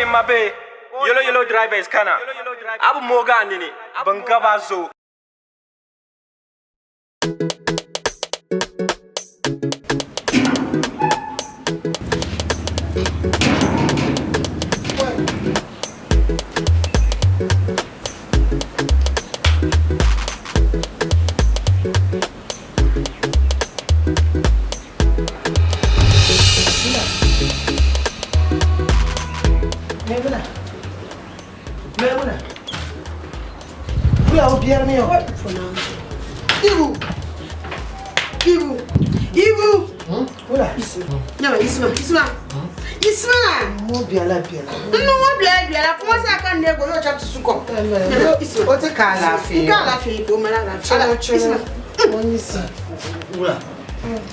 Oi, mabe. Yelo Yelo driver is kana. Abu moga nini. Bankabazo.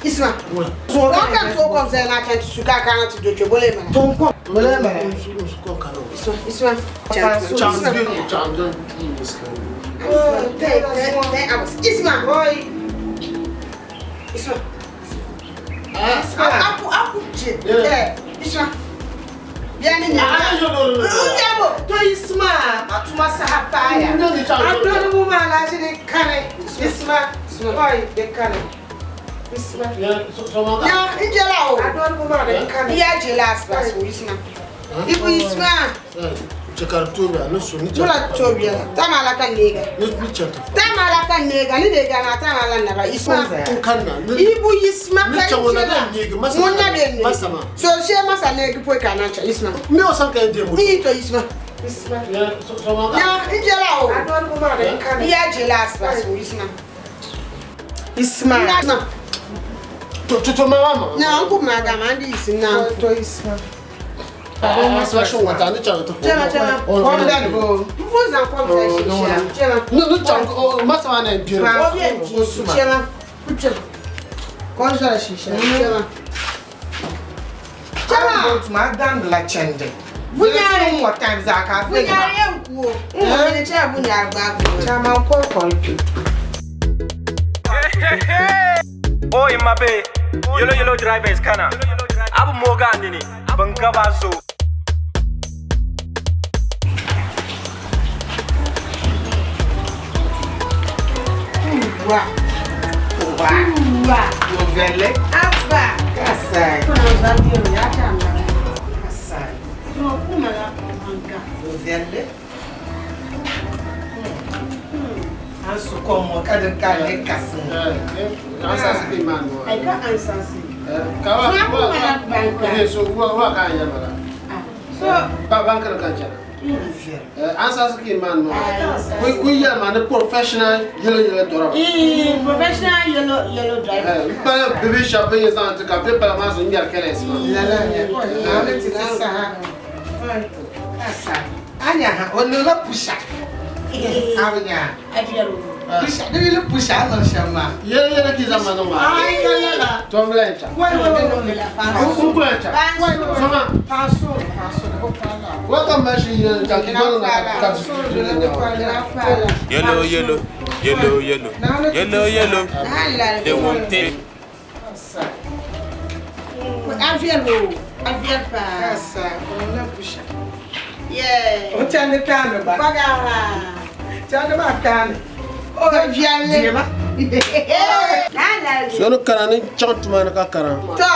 Isma. So what can talk of the night to sugar can to do your bullet? Don't come. Isma. Boy. Isma. Isma. Yani ni Yabo to Isma atuma sahapaya adonu mu mala jide kane Isma boy de kane Isma ya injela o adonu mu mala de kane ya jelas bas Isma ibu Isma Chakartobia no so ni Chakartobia tamala kan nega ni chata tamala kan nega ni de gana tamala na ba Isma kanna ibu Isma ni chawona da nega masama so she masa nega po kana cha Isma me o san kan demo ni to Isma ya so manga ya injela o adonu mu mala de kane ya jelas bas Isma to mama na nku magama ndi Isma to Isma Maswasho watani chanto. Chema. Come down go. Mfuza conversation. Chema. No chango maswana empira. Chema. Conversation. Chema. Chema. Madam la chende. Bunyare what times aka. Bunyare nkuo. Ni cha bunyare gba. Chama nko konpi. Oi, mabe. Yelo Yelo driver is kana. Abu moga nini. Bankabazo. Wa. Novelle. Aba. Kasai. Kuna zadio ya chama. Kasai. No kuma la manga. Novelle. Ansu komo kada kale kasin. Ansa sipi manu. Ai ka ansa si. Kawa. So wa ka ya mala. So banka kan jana. Ansa sipi manu. We ya man professional yelo dora. Professional yelo driver. Pa bébé chapé ya zan ka pe pa ma so nyar kele esma. La ne ti sa. Asa. Anya ha onula pusha. Anya. Afiaro. Pusha, dele pusha no chama. Yele ki zamano ma. Ai kala. Tomlencha. Wai la pa. Kumpulencha. Sama. Passo, ko pala. Welcome mashi ya kidono na kapsu. Yelo Yelo. They won't take. Afiaro pa. Asa, onula pusha. Yeah. O chane tano ba. Bagara. Chane ba tano. O viale. Dima. Sono karani chantuma na karan. To.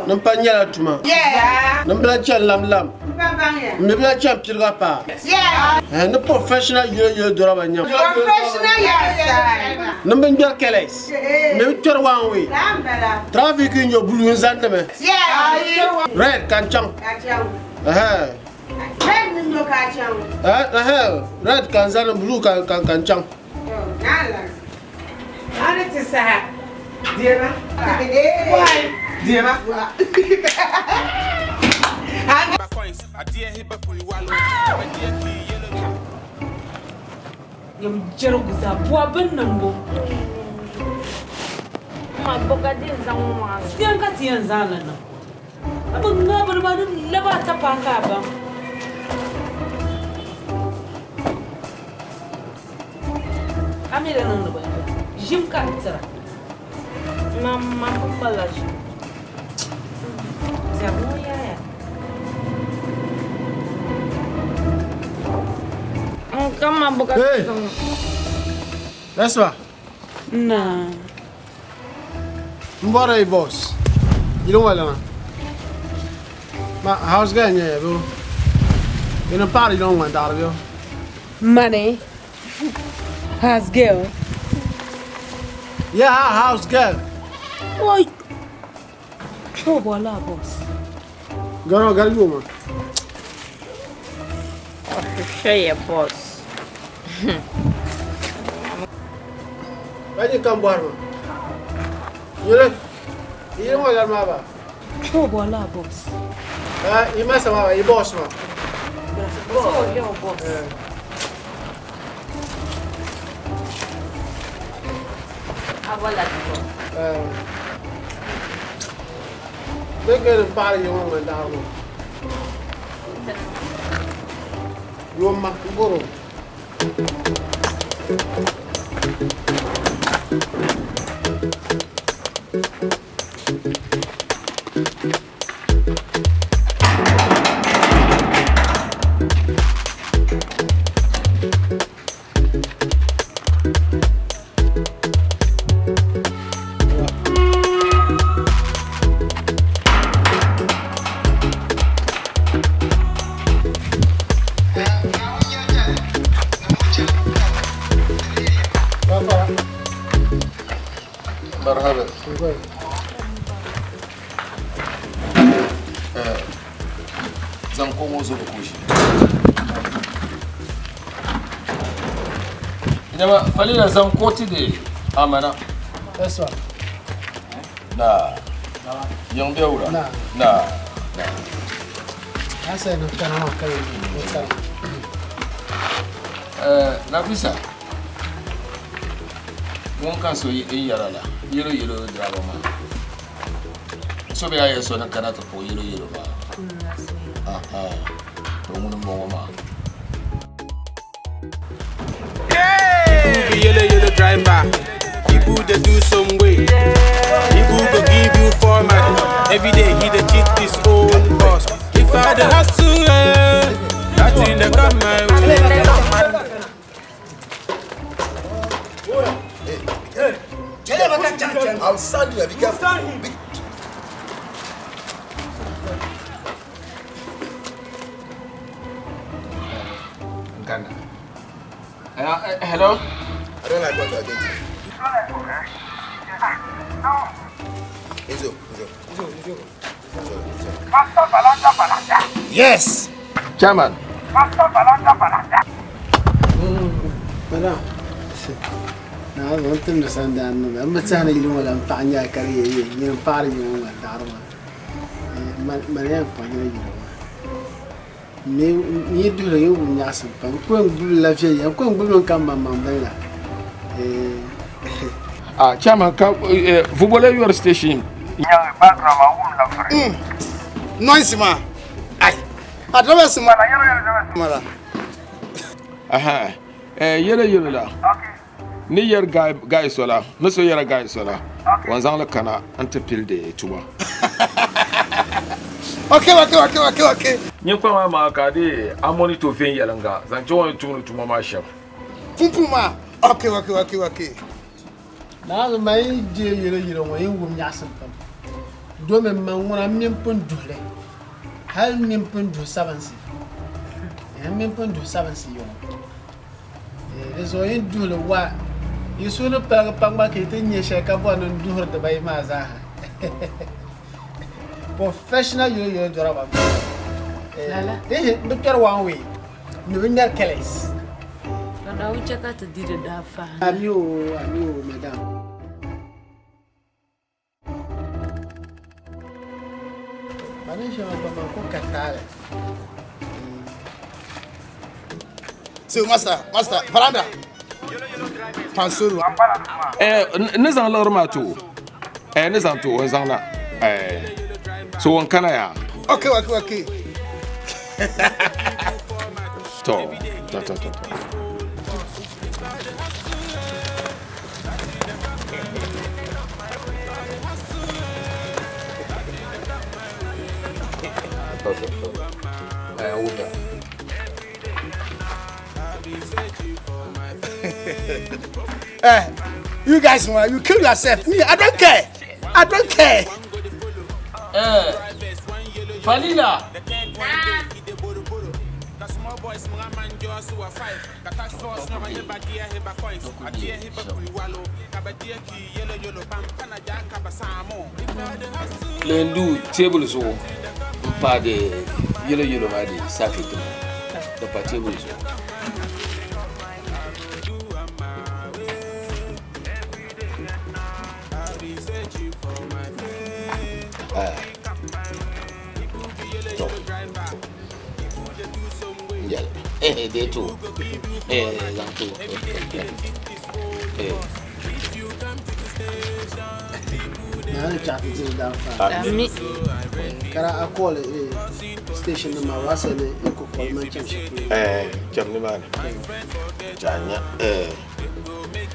Nam panyala tuma. Yeah. Nam bla chan lam. Papa ya. Me bla chan pirga pa. Yeah. No professional yelo dora ba nyam. Professional ya. Nam ben jar keles. Me tor wan we. Lambala. Traffic in your blue zante me. Yeah. Red kan chang. Kachang. Red ni no kachang. Red kan zan blue kan chang. Nala. Ana ti sa. Dima. Why? Dima. Yam jero guza bua ben nambo. Ma boka din zangwa. Sian ka tian zala na. Abang ngabar ba dun laba ta paka ba. Amira nan ba. Jim ka tsara. Na mambo balaji. Zamu ya. Kama buka. Hey. That's why. Nah. Mbora boss. You don't want to. Ma how's going yeah, bro? You know party don't want that, bro. Money. Has girl. Yeah, how's girl? Oi. Oh, voila, boss. Go you man. Show your boss. Why you come board man? You don't want that mama. Oh, voila, boss. You must have a boss man. Oh, your boss. They get a party you want went down. You want my borrow. مرحبا zan komo zo da koshi ina ma falila zan koti da amana That's why. na yan beura Na. na I said no kana no kare Nafisa mun kan so yi yara la yelo yelo drama ma so be ayo so na kana to po yelo yelo ba to mun mo ma Be yellow yellow driver. People they do some way. People go give you format. Every day he dey cheat his own boss. If I dey hustle, that thing they come my way. I'll stand you, be careful. Ghana. Hello? I don't like what you're doing. Yes! Chairman. Madam. Na want them to send down. I'm not saying you want to find your career. You're party you want Dharma. Mariam Pagani. Ni do the you nyasam. Ko ngul la fie ya ko ngul kan mamambela. Chairman, vous voulez your station? Noise ma. Ai. Adresse ma. Mara. Aha. Yelo yelo la. Ni yer guy sola. No so yer guy sola. Wanzan la kana antepil de tuwa. Okay. Ni kwa ma ka de amoni to fen yelanga. Zan jo tu tuma ma chef. Pupuma. Okay. Na mai je yelo wa yingum nyasam pam. Do me man wona mimpon dole. Hal mimpon do sabansi. Mimpon do sabansi yo. Rezo yin dole wa yisulu pagba ke tinye sheka bo no duhur da bai ma za. Professional yo drama. Lala. Doctor one way. No winger killers. Kada wuce ka ta dire da fa. Amiyo madam. Bani shi ma ko katale. So master, Faranda. Pansuru. Nizan lorma to. Nizan to wanzan na. So won kana ya. Okay. To. You guys, man, you kill yourself. Me, I don't care. I don't care. Vanilla. Lendu table so pa de yelo ma de safito. The pa table so. They too. Now chat is down far. Can I call station number? What's the eco call my championship? Jamni man. Janya.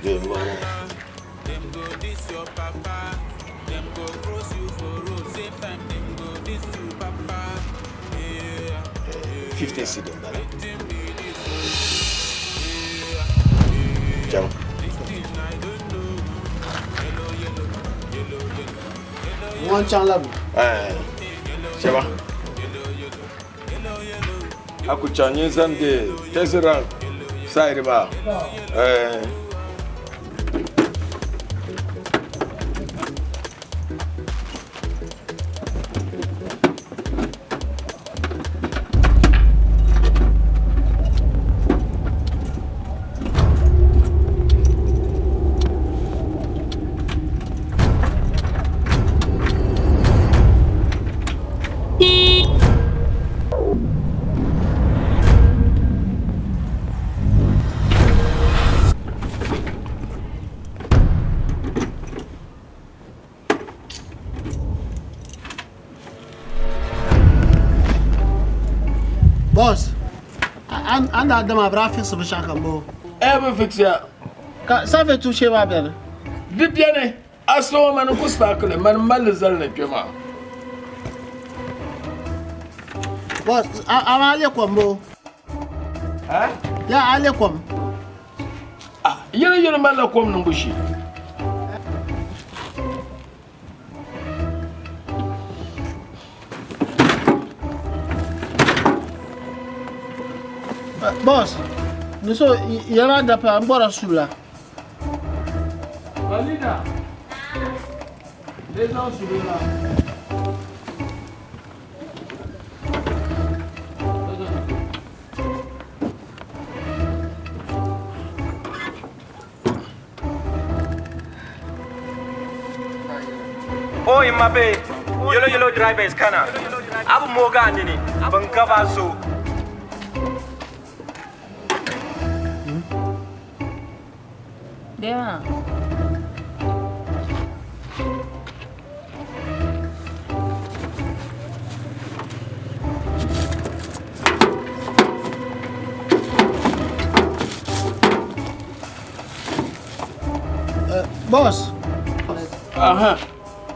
Good morning. 50 cedi. Jam. One channel. Sheba. Aku chanye zande tesera side ba. Boss, and that them abra fix of shakambo. Ever fix ya. Ça fait toucher ma belle. Bibiane, aso man ko spakle man malzal ne pema. Boss, I'm allé combo. Hein? Ya allé comme. Ah, yelo man la kom no bushi. Boss, nous sommes il y a d'après un bon sous là. Valida. Les gens sur là. Oh, Imabe, Yelo driver is kana. Abu Moga nini, Bankava so. Yeah. Boss.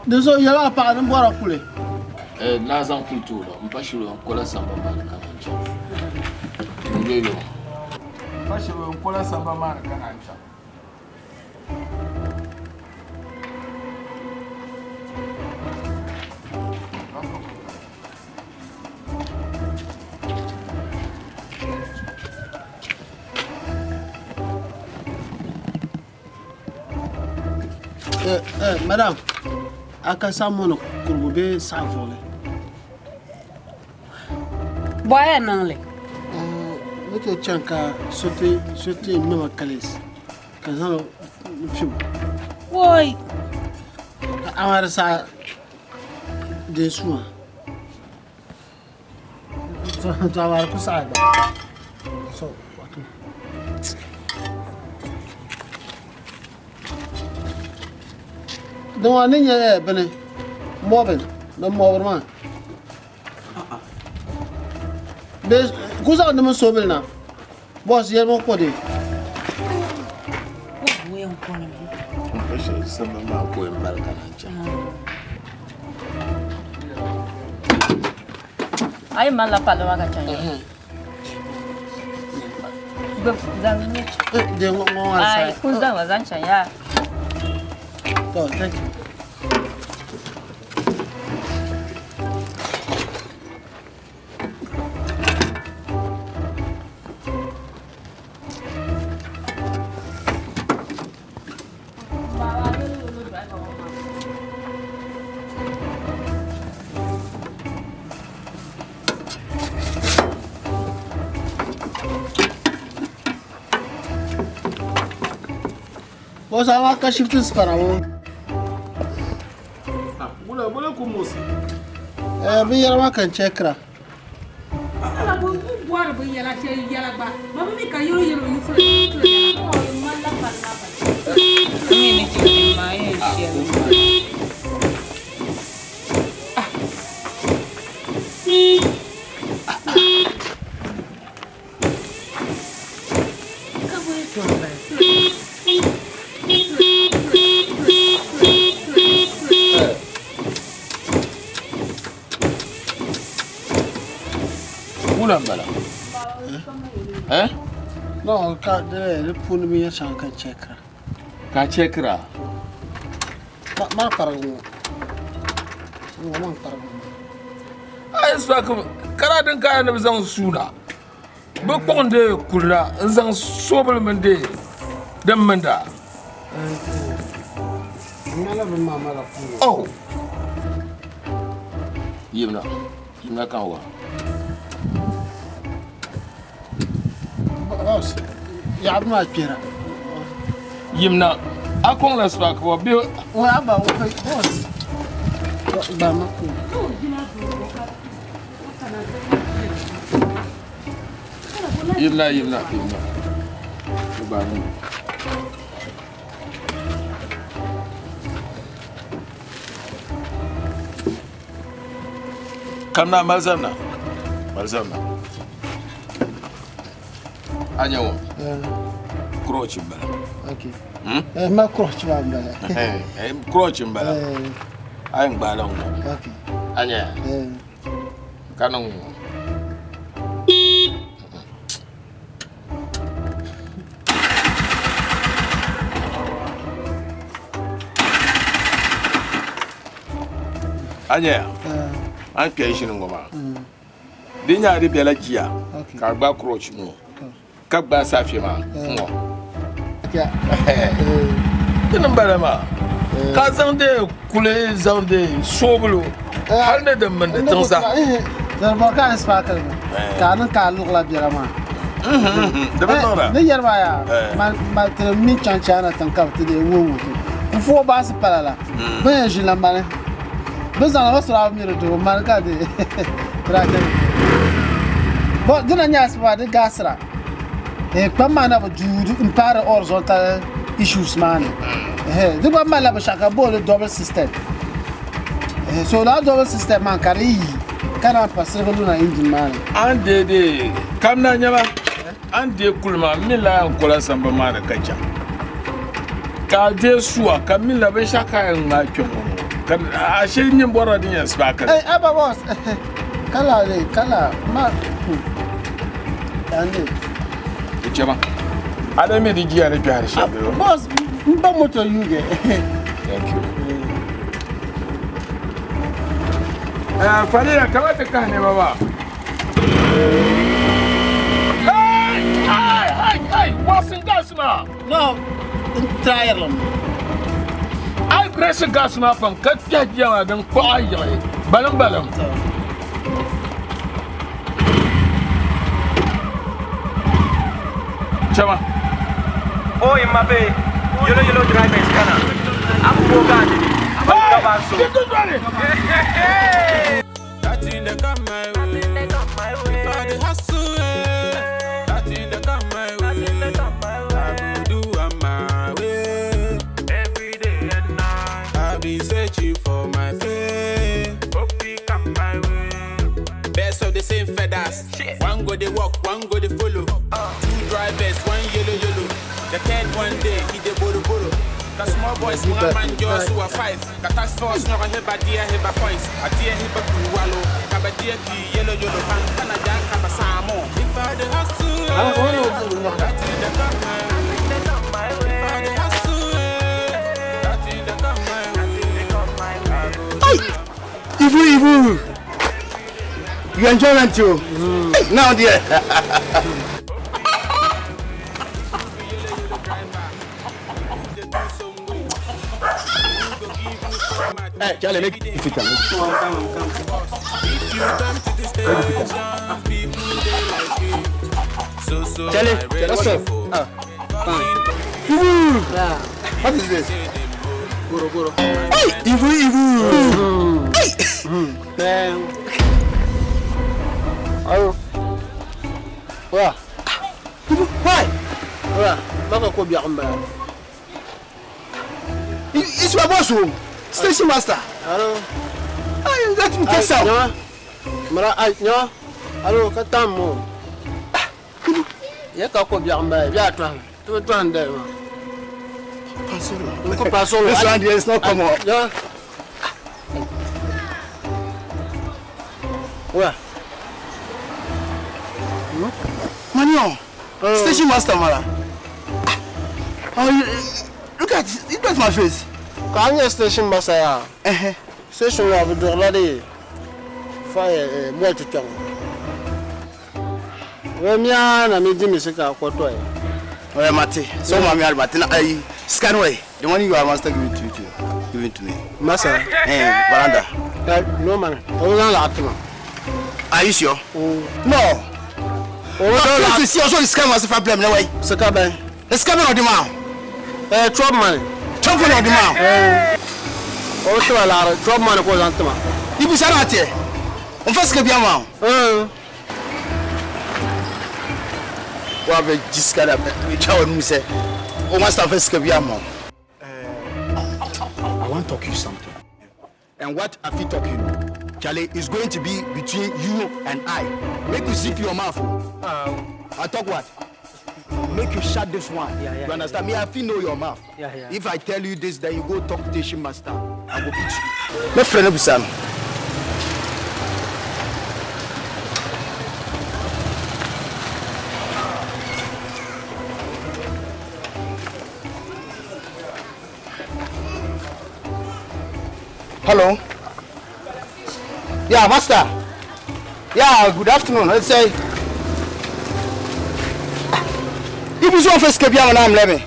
Désolé, il y a pas de boire à couler. Nazan kultura, mpashiro nkola samba man kanancha. Ngelo. Mpashiro nkola samba man kanancha. Madame, aka samono kurube sa volé. Boya nangle. Notre chanka sauter numa kalis. Kazalo fim. Woi. Amara sa de soin. Tu avoir ku sa ba. So, donc on est bene mobile no moverment mais kusa de me sauver na boss hier mon code Oui, on connaît. Mpashiro samba man ko mbal kanancha. Ay mala paloma ka chanya. De ngong Ai, asa. kun zan wazan can ya. Oh, thank you. What's our cash shift is para mo? Mula kumusi. Bi yara ma kan chekra. Ala bo boar bo yala che yala ba. Mama mi ka yoro yoro yu fure. Oh, mala parla ba. Ni ci mai shi. Mula mbala. No, ka de pun mi san kan chekra. Ka chekra. Ma para mo. Mo para mo. Ai saka kara din kaya na zan suna. Ba konde kulna zan sobal mande dan manda. Mala ba mama la fu. Oh. Yimna kan wa. Boss. Ya ma kira. Yimna akon la spak wa bi Wa ba wo kai boss. Ba ma ku. Yimna. Ba ni. Kamna malzamna. Anyawo. Krochi mbala. Okay. Ma cross ba mbala. Krochi mbala. Ay mbala ngo. Okay. Anya. Kanong. Anya. An kai shi ngoma. Din ya ri bela jiya. Ka gba krochi mo. Ka gba safi ma. Ngo. Ya. Din mbala ma. Ka zan de kule zan de sobulu. Har ne da man da tansa. Zarba ka sparkle. Ka nan ka lugla bira ma. Da ba nora. Ne yarba ya. Ma tre min chanchana tan ka te de wo wo. Ku fo ba se palala. Ba je la mane. Ba zan wa sura mi do man ka de. Trake. Bo dina nya spa de gasra. Kwa mana ba judu impare horizontal issues man. De ba mala ba shaka bo le double system. So la double system man kari kana passer na engine man. An de kamna nyama. An de kulma mila an kola samba mara kacha. Ka de suwa kamila be shaka en ma kyomo. Kan a she nyin bora din ya spaka. Aba boss. Kala ma. Ande. Chema. Ada me di giya ne bi har shabe. Boss, mba moto yuge. Thank you. Fadila kamata ka ne baba. Hey, what's in gas ma? No, trial them. Ai pressure gas ma fan ka jajiya dan ko ayi. Balam. Chama. Oh, Imabe, Yelo driver is kana. I'm Bogani. I'm Kabanso. Nothing they come my way. If I dey hustle, nothing they come my way. I go do on my way. Every day and night, I be searching for my fame. Hope he come my way. Best of the same feathers. One go they walk, one go they follow. Two drivers, one yellow. The third one day, he dey bolo. The small boys, small man, just who are five. The task force, no one here, but dear, here, but points. A dear, here, but wallow. Kabadia, yellow, pan, Canada, Kabasamo. If I the hustle, Ibu. You enjoyment too. Now dear. Hey, Charlie, make it fit. If you come to the station, people they like you. So Charlie, what's up? Yeah. What is this? Guru. Hey, Ibu. Then. Oh. Wah. Why? Wah. Maka ko biya kamba. It's my boss, station master. Hello. Hey, let me take some. Mara ay nyo. Hello, katamo. Ya ka ko biya kamba. Biya twan. Twan de. Pasolo. This one here is not come up. Yeah. Wah. Manio, station master, Mara. Oh, look at my face. Kanya station masaya. Station wa budurla de. Fire boy tutang. We mia na meji misika kwato e. Oh, Mate. So mommy Albert na Scanway. The money you are master give it to me. Masa. Veranda. No man. Ola la atuma. Are you sure? No. Ola la. See also the scam was problem na way. Saka ben. The scam on the man. Trouble man. Trouble on the man. O to la trouble man ko zantuma. Ibu sana ate. On fait ce que bien man. Wa be jiskada be chawo nu se. O master fait ce que bien man. I want to talk you something. And what have you talking? Charlie, is going to be between you and I. Make you zip your mouth. I talk what? Make you shut this one. You understand? Me, I feel know your mouth. If I tell you this, then you go talk to the station master. I will beat you. My friend, Obisan. Hello. Yeah, master. Yeah, good afternoon. Let's say. If you want to escape, I'm living.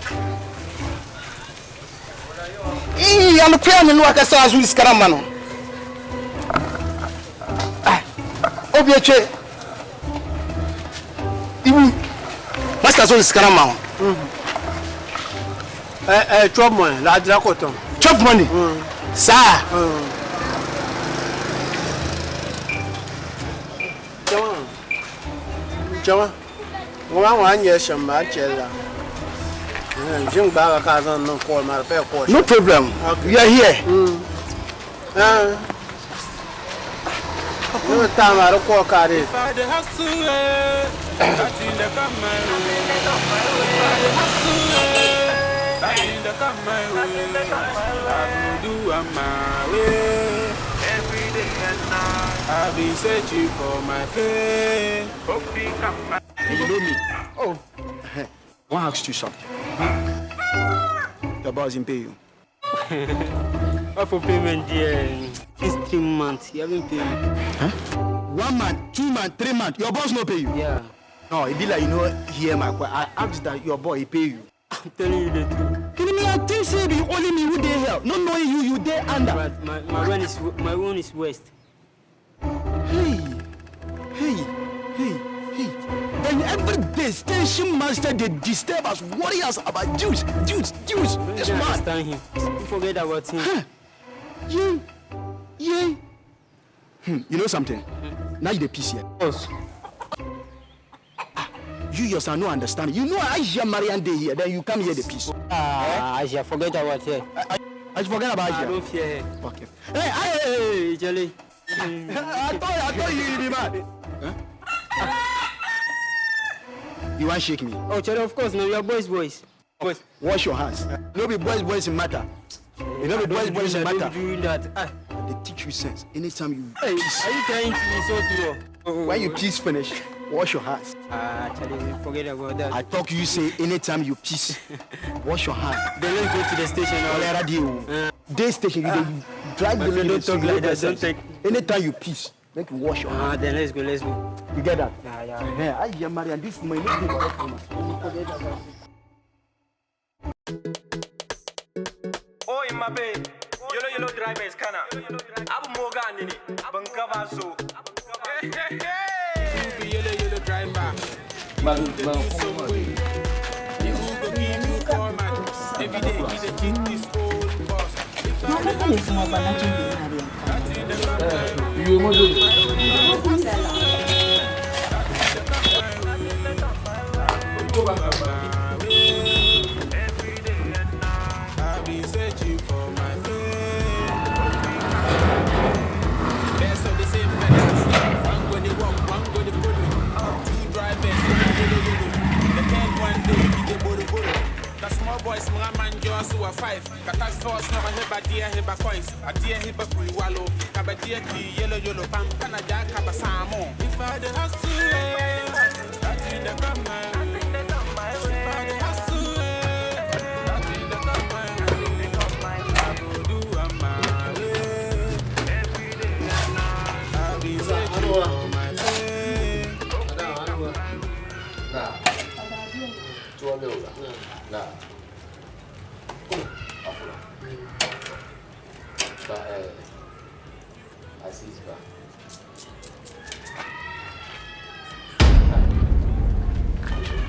I'm a player in work as well as we scaramano. Obviously, master is scaramano. Chop money, la drakoton. Chop money. Sir. Jama. One year shamba chela. Jing baga kazan no call my pay call. No problem. Okay. You are here. No time I call carry. Father has to that in the come my way. Father has to that in the come my way. I will do my way. Every day and night I've been searching for my pain. You know me. Oh. I want to ask you something. The boss didn't pay you. What for payment, dear? It's 3 months. You haven't paid me. Huh? 1 month, 2 months, 3 months. Your boss no pay you? Yeah. No, it be like, you know, here, my question. I asked that your boy, he pay you. I'm telling you the truth. Can you mean I think say be only me who they help? Not knowing you there under. But my own is west. Hey. And every day, station master, they disturb us, worry us about Jews. This man. Understand him. You forget about him. Huh. Yeah. You know something? Now you the peace here. Yes. You yourself no understand. You know I hear Marian Day here, then you come here the peace. I shall forget about her. I forget about I you. don't fear her. Okay. Hey, Jelly. I thought you be mad. Huh? You want to shake me? Oh, Jelly, of course. No, you are boys. Boys. Wash your hands. No be boys in matter. You know the boys in matter. Don't do that. They teach you sense. Anytime you Hey, are you trying to insult me? when you peace finish, wash your hands. Charlie, forget about that. I talk you say anytime you peace, wash your hands. Then let's go to the station now. Day station, you Try My to friend, don't talk like that. Don't take. Anytime you piss, make you wash your hands. Then let's go. Let's go. You get that? Yeah. I hear Marian, this woman, let's go correct woman. Oh, in my bay. Yelo Yelo drivers, kana. Abu Morgan, nini. Bankabaso. Hey, hey, hey. Yelo Yelo driver. Every day he's a kid, this old boss. You want I've been searching for my friend. There's all the same fellas. One go to walk, one go to follow. Two drivers, the third one day, he the bolo. The small boys, my man, just who are 5. The task force, no, I have a dear, have a coins. A dear, have a free wallow. Have a dear, yellow, yellow, pam, panaja, have a salmon. If I the house to that's in the command.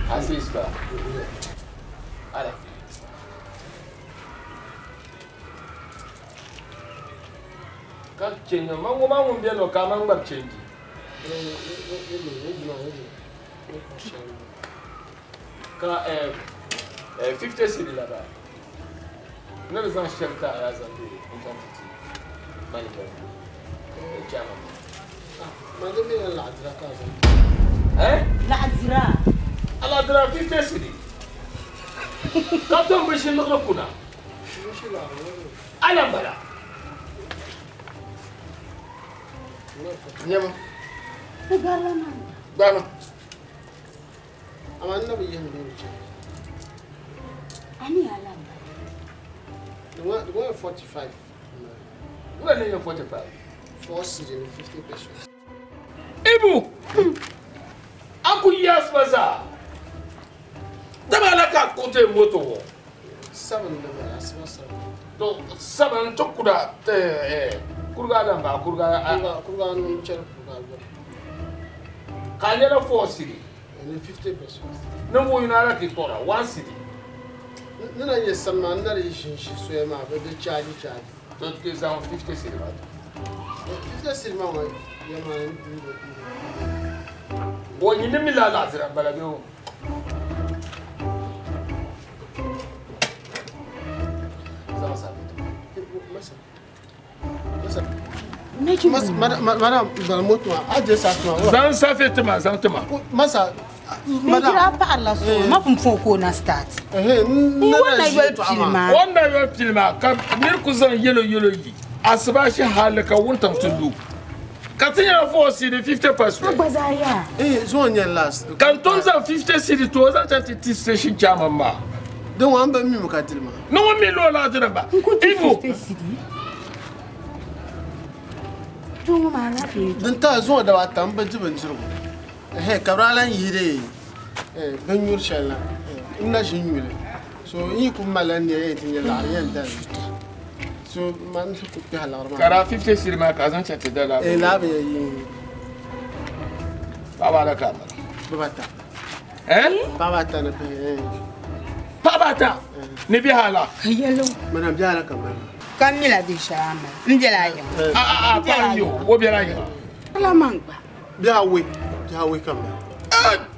Asisba. Allez. Quand tu es mango bien au camang va changer. Quand 50 c'est là-bas. Nous les enchères à la zone identity. Manifeste. Chairman. Madame la draka. Hein? La Azira. Alors de la vie décidée. Quand on veut chez nous, on a. Allons là. Nyama. Regala man. Dama. Amanda bi yen bi. Ani alamba. The one 45. Où est le 45? 4 cedis, 50 pesos. Ibu. Aku yas baza. Dama la ka côté moto. 7 number, that's what's up. Donc 7 to kuda kurga lamba kurga Kurga no chero kurga. kanyela 4 city. And 50 pesos. No mo yunara ki tora 1 city. Nana ye sama ndare shinshi so e ma be de charge. Donc que ça 50 city. 50 cedis ma wa ye ma Bo ni mi la la zira bala be o. Madame, dans moto, a de ça. Zan sa fetema, zan tema. Masa, Madame parla so. Ma fun fon ko na start. Wanda yo filma ka mir ku zan yelo yi. Asba shi halaka wuntan tulu. Ka tinya fo si de 50%. Bazaya. Zo on last. Kan ton zan 50 cedi to zan ta ti station chama ma. Don wan ba mi mu ka tilma. No mi lo la tira ba. Ivo. Tungu ma na fi. Dan ta zo da wata ban jibin jirgo. Kabralan yire. Ban yur shalla. Ina shin yule. So yi kun malan ne tin ya la yan dan. So man su ku ta halar ma. Kara 50 cedi ma ka zan ta da la. La be yi. Baba da ka. Babata. Babata na pe. Babata. Ni bi hala. Yelo. Mana bi hala kamar. Kamila bi shama. Njela ya. Pa yo, wo bi ra ya. La mangba. Bi hawe kamar.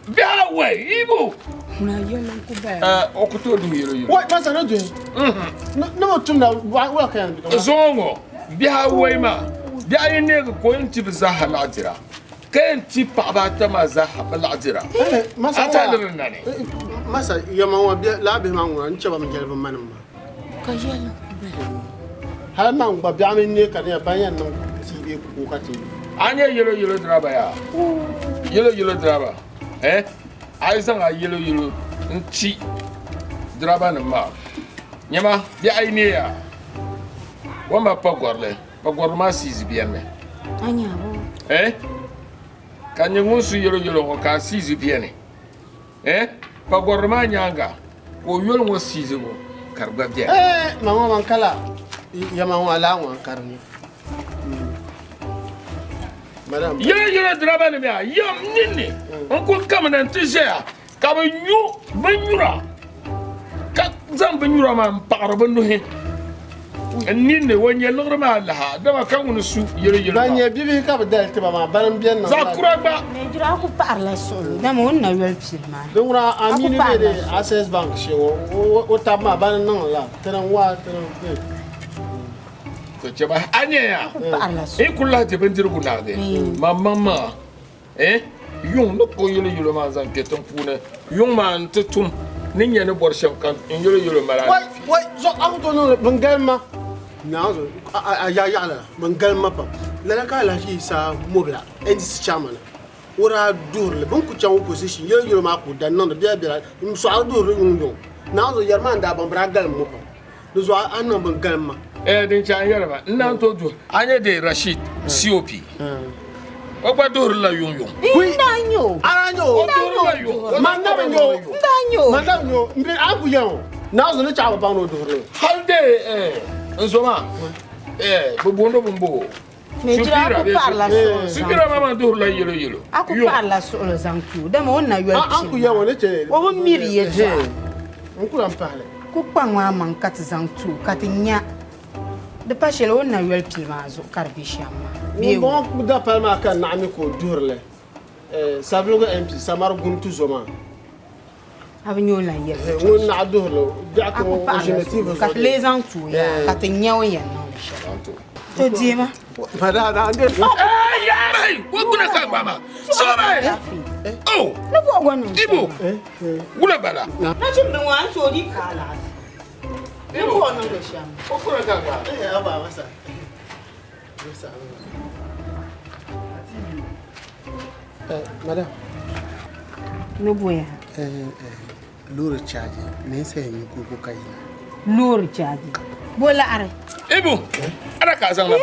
Bi hawe, Ibo. Na yelo ku ba. Okuto du yelo. What masa na do? No tum na wa kan bi. Zongo. Bi hawe ma. Bi ayi ne ko inti bi zahala jira. Kayan ti babata ma zahala jira. Masa ata da nan ne. Masa yaman wa la bi ma ngwa nche ba mi jelba manan ma. Ka yelo. Har man ba bi amin ne kan ya bayan nan ti be ku ka ti. Anya yelo draba ya. Yelo draba. Ai san a yelo nchi draba na ma. Nyama bi ai ne ya. Wama pagorle. Pagorma seize bien. Anya bo. Kanyangu su Yelo Yelo ka seize bien. Pagorma nyanga. Ko yolo ngo seize bo. Karba bien. Mama mankala. Ya mama ala wan karni. Madame. Yelo Yelo drabane me yam nini. On ko kamana tijea. Ka ba nyu banyura. Ka zam banyura man parba no he. Nini wonye lograma laha dama kan su Yelo Yelo. Banye bibi ka ba dal tiba ma banan bien na. Zakura ba. Me jira ko parla so. Dama wonna wel pilma. Donc na amini de Access Bank chez o tabma banan nan la. Tanan wa tanan. Ko chaba anya. Parla so. Kula te bendir kunade. Mama. Yung no ko Yelo Yelo ma zan keton pune. Yung man tutum. Ninya ne bor sham kan Yelo Yelo mala. Wai zo an to no bangalma. Nazo ya la bangalma pa. La ka la shi sa mobla. NDC chairman. Ora dur le bon ku chan opposition Yelo Yelo ma ku dan non bia bia. So a dur yung. Nazo yerman da ban bragal mo pa. Zo an no bangalma. Din chan yerba. Nan to du. Anya de Rashid COP. Ogba dur la yung. Ndanyo. Aranyo. Mandanyo. Mbe abu yan. Nazo ne chawa bang no dur. Halde nzoma. Bobondo bombo. Me jira ko parla so. Sikira mama dur la Yelo Yelo. Aku parla so lo zanku. Dama wonna wel pilma. Anku yan wona che. Wo bo miri ye to. Anku lam parle. Ku pangwa man kat zanku katinya. De pachele wonna wel pilma zo karbishama. Bon da palma kan na ami ko dur le. Savlogo MP Samar Guntu Zoma. Avenue la ye. Won na dur lo. Da ko objectif kat les zanku ya katinya wo ya no. To diema. Pada da ande. Yarai, wo kuna ka baba. Sobe. Oh. No bo gonu. Ibu. Gula bala. Na chimbe wan to di kala. Ibu ono lo sham. Wo kuna ka ba. Aba masa. Masa. Madam. No boya. Lure charge. Me say mi ko kai. Lure charge. Bola are. Ibu. Ada ka zan ba.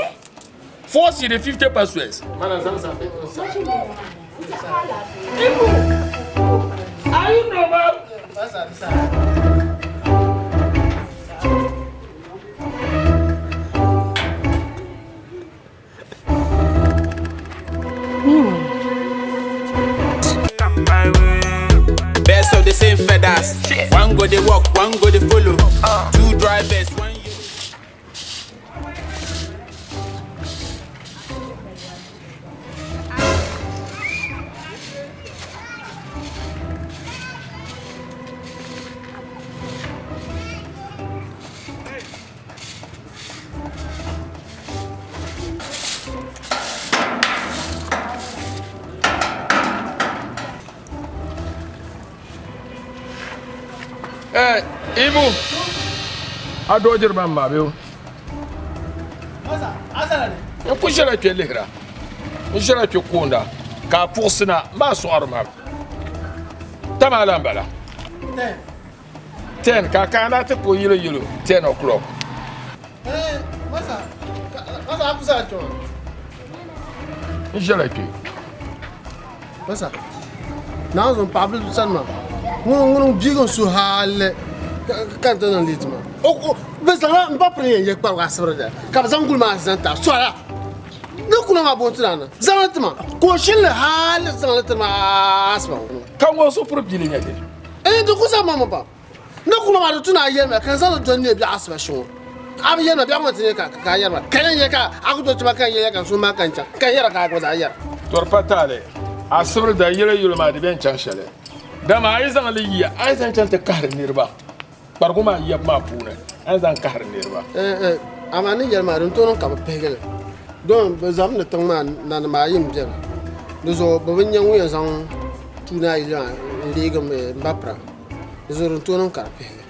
Force the 50 passwords. Mana zan sa fe. Ibu. Are you normal? Masa. Best of the same feathers. One go they walk, one go they follow. Two drivers, one you. Ibu. Ado jirban ma biyo. Masa, azara. Ya kushara ke lihra. Kushara ke kunda. Ka fursina ba su arma. Tama lan bala. 10 ka kana ta ko Yelo Yelo 10 o'clock. Masa abusa to. Kushara ke. Masa. Na zo Pablo Sanma. Ngono bigo su hal kan tan litma. O bezala mba prene ye kwa asbrada. Ka bazangul ma zanta. Sola. No kuna ma bontrana. Zanatma. Ko shin hal zanatma asba. Kan wo so pro bilin yake. Do kusa mama ba. No kuna ma tuna yema kan zalo jonne bi asba sho. Abi yema bi amantine ka yema. Kan ye ka akuto tuma kan ye ka suma kancha. Kan yera ka ko da yera. Torpatale. Asbrada Yelo Yelo ma de ben chanchale. Dama ai zan liya ai zan canta kahar nirba barguma yab ma puna ai zan kahar nirba amani yelma dun tonon ka pegele don bezam ne tangma na ma yim jera dozo babin yan wuya zan tuna ila liga me mbapra dozo dun tonon ka pegele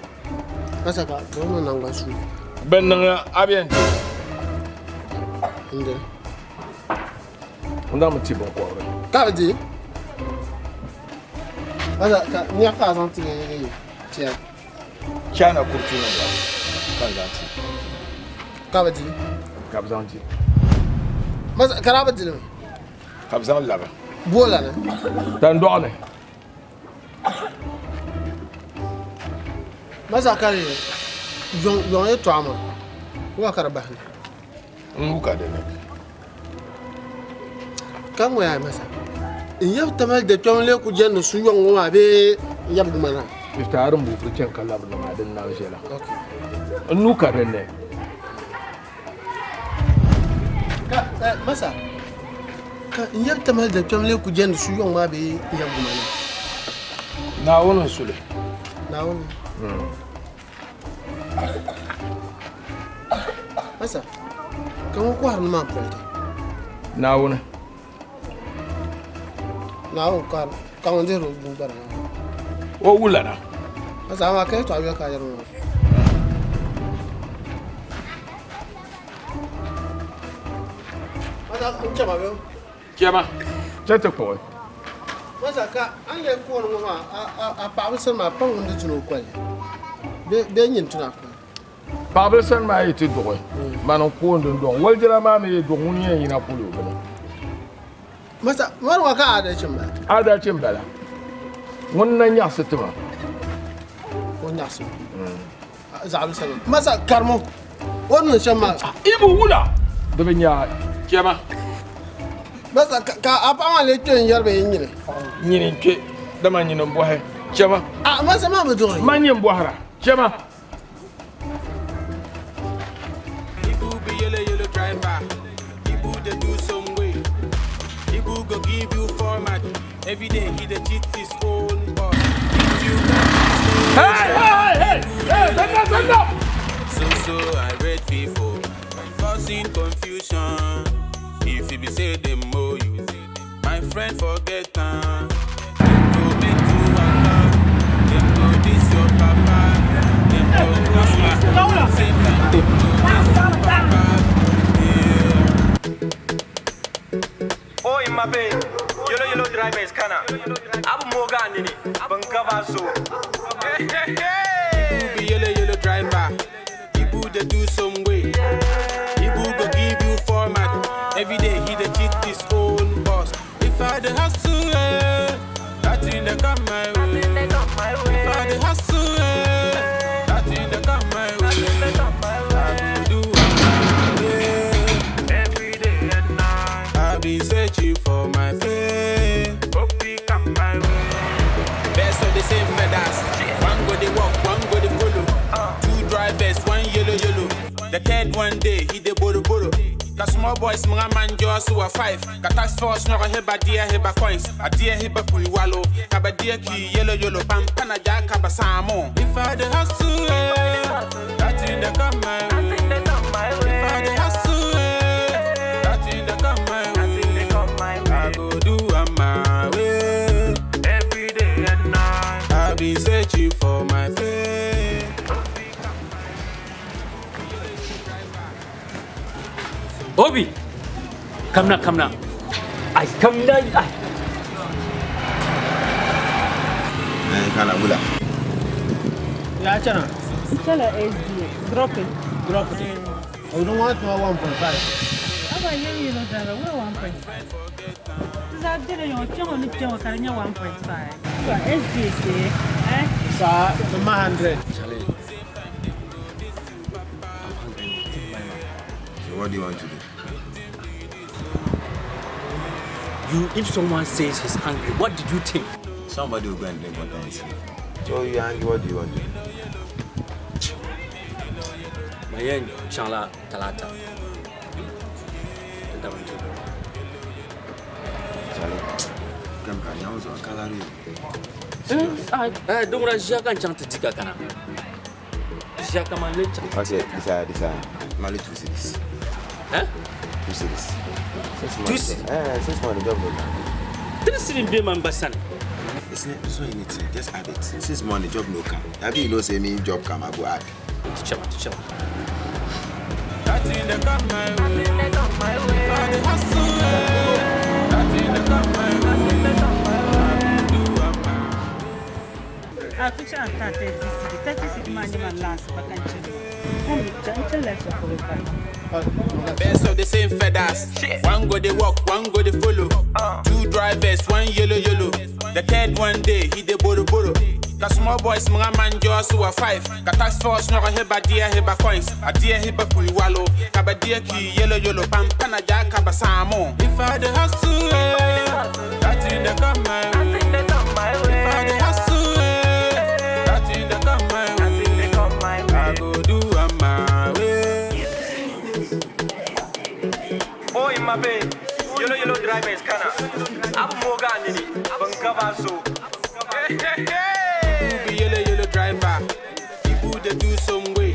asa ka tonon nan ga su ben nan abiyan inde onda mu tibon ko ka di asa ka ni aka zan tige yi tia chana kurtuna ba kan zanti ka di Kabzanti. Mas karaba dinu. Kabzan laba. Bola na. Dan doane. Masa kare yon ye twama. Wa karaba. Nuka de ne. Kan wa ya masa. In yab tamal de tonle ku jennu su yon wa be yab gumana. Iftarin bu fucin kallar da madin na shela. Okay. Nuka de ne. Masa. Ka in yab tamal de tonle ku jennu su yon wa be yab gumana. Na wannan sule. Na woni. Masa. Kan ko har ma prete. Na wannan. Na won kan on de ro bu bara. O wula na. Masa ma kai to abiya ka yaro. Masa kun ce ba be. Kiyama. Chete ko. Masa ka an le ko no ma a pa bi ma pa won de tuno ko. Be nyin tuna ko. Pablo san ma yi ti dogo. Manan ko ndon don. Waljira ma me dogo ne yin na kulo bane. Masa war wa ka adalcin ba. Adalcin bala. Wannan ya sitima. Wannan su. Zalu sanin. Masa karmo. Wannan shan ma. Ibu wula. Da banya kiyama. Masa ka apa ma le tun yarbe yin ne. Nyinin ke da man nyinin bohe. Kiyama. Ah masa ma mu do. Man yin bohara. Kiyama. Yelo Yelo driver. People they do some way. People go give you format. Every day he dey cheat his own boss. If you Hey! Send up! So I read people causing confusion. If you be say them more you, my friend forget them. Them go make you waka. Them go this your papa. Them go push you. Same time them go this your papa. Oh, in my bay, Yelo Yelo driver is Kana. Abu Morgan in it. Bankavaso. People be Yelo Yelo driver. People they do some way. People go give you format. Every day he dey cheat his own boss. If I dey hustle, that thing dey come my way. If I dey hustle, that thing dey come my way. I go do my way. Every day and night. I be searching for my fame. Hope he come my way. Best of the same feathers. One go dey walk, one go dey follow. Two drivers, one yellow yellow. The third one day he dey boro boro. Cause small boys mga man just who are 5. Ka tax force no heba dia heba coins. A dia heba kuiwalo. Kaba dia ki yellow yellow pampana ja kaba samo. If I dey hustle, that thing dey come my way. If I dey hustle, that thing dey come my way. I go do am my way. Every day and night. I be searching for my fame. Obi, come now. I come now. Kana wula. Ya chana. Tell her SD. Drop it. I don't want my 1.5. How about Yelo Yelo driver? We're 1.5. This is after your channel on the channel carrying 1.5. So SD say, Sa 100. Charlie. So what do you want to do? If someone says he's hungry, what did you think? Somebody will go and drink water and sleep. So you're angry, what do you want to do? Mayen Chala Talata. Charlie, come can you also calorie? Don't rush Jaka and Chanta Tikakana. Jaka man later. I said, this are Mali 2 cities. Huh? 2 cities. 2 cities? 6 months, the job will come. 3 cities be man basan. It's not so anything, just add it. 6 months, the job no come. Have you know, say me job come, I go add. Teacher. That thing dey come my way. If I dey hustle, that thing dey come my way. I go do am my way. I picture at 30 city. 30 city man even last, but can't you? Come, can't you let your Best of the same feathers. One go they walk, one go they follow. Two drivers, one yellow yellow. The third one day he dey boro boro. The small boys mga man just who are 5. The task force no heba dear heba coins. A dear heba puiwalo. Kaba dear ki yellow yellow pampana jack kaba samo. If I the hustle, that's in the come my way. If I the hustle, that's in the come my way. I go do on my way. Boy, my babe, Yelo Yelo driver is Kana. Abu Moga Nini, Bankavaso. Hey, hey, hey. Be Yelo Yelo driver. People they do some way.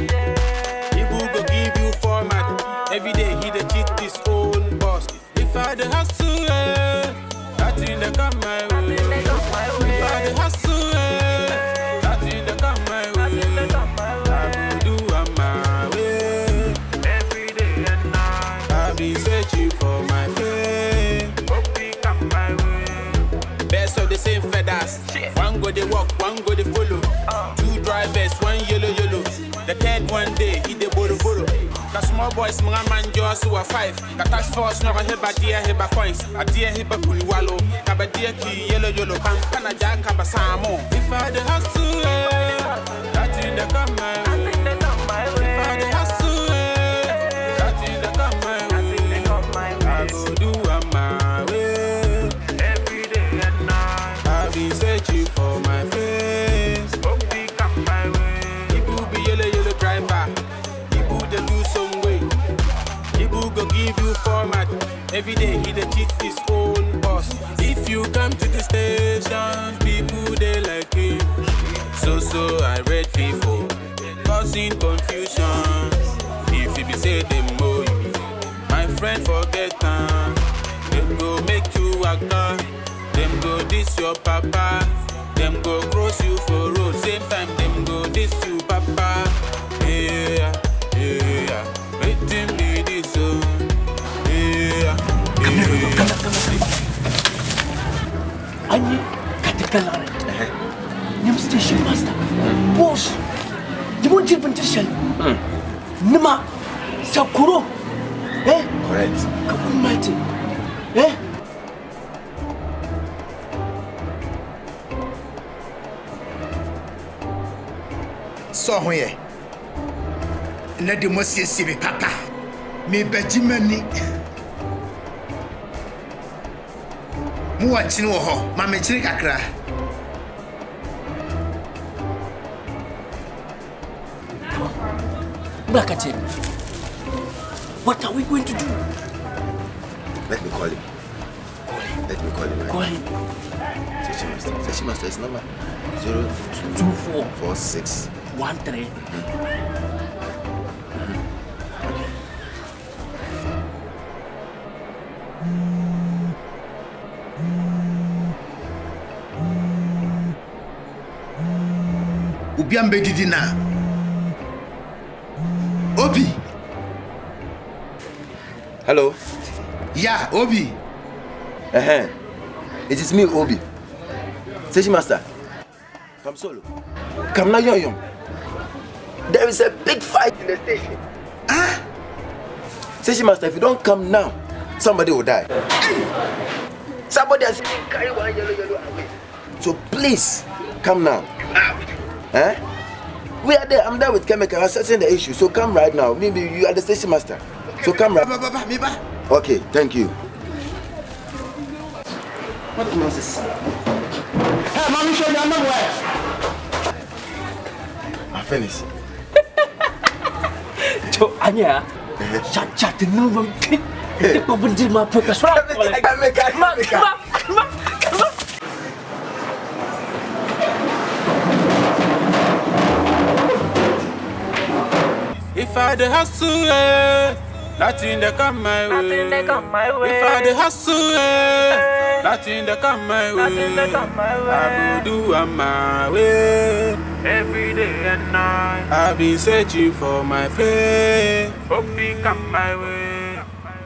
People go give you format. Every day he dey cheat his own boss. If I the hustle, that's in the come my way. If I the hustle, that's in the come my way. I go do on my way. Every day and night, I be searching for my fame. hope he come my way. Best of the same feathers. One go they walk, one go they follow. Two drivers, one yellow yellow. The third one day he dey boro boro. The small boys mga man just who are 5. The task force no heba dear heba coins. A dear heba puiwalo. Kaba dear ki yellow yellow pampana jack kaba samo. If I the hustle, that's in the come my way. If I the hustle, that's in the come my way. I go do on my way. Every day and night, I be searching for my face. hope he come my way. People be yellow yellow driver. People they do some way. People go give you format. Every day he dey cheat his own boss. If you come to the station, people they like you. So I read people causing confusion. If you be say them more, my friend forget them. Them go make you waka. Them go diss your papa. Them go cross you for road. Same time them go diss you papa. Yeah, yeah. Waiting me this so. Yeah, yeah. Ani katakalare. Nyam station master. Boss. You want to petition? Nima sakuro. Correct. Kakumati. So here. Let the most see me papa. Me Benjamini. Mu watching wo ho, ma me chiri kakra. Blakate. What are we going to do? Let me call him. Let me call him. Right? Call him. Session master is number 0246 13. Ubiambe didina. Obi. Hello. Yeah, Obi. It is me, Obi. Session master. Come solo. Come now, young. There is a big fight in the station. Session master, if you don't come now, somebody will die. Somebody has carry one yellow away. So please, come now. We are there. I'm there with chemical assessing the issue. So come right now. Maybe you are the station master. So come right. Okay, thank you. What nonsense? Hey, mommy, show me I'm where. I finished. To Anya. Chat no one pick. Take over the my focus. If I the hustle, nothing they come my way. If I the hustle, nothing they come my way. I go do on my way. Every day and night, I've been searching for my fame. hope he come my way.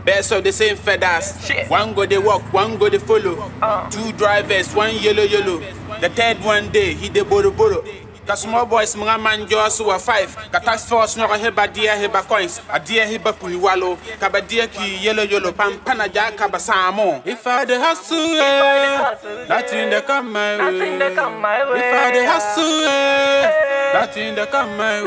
Best of the same feathers. One go they walk, one go they follow. Two drivers, one yellow yellow. The third one day he dey boro boro. Cause small boys, mga man, just who are 5. Ka task force, no heba dear heba coins. A dear heba puiwalo. Kaba dear ki yellow yellow pampana ja kaba samo. If I the hustle, nothing that come my way. If I the hustle, nothing that come my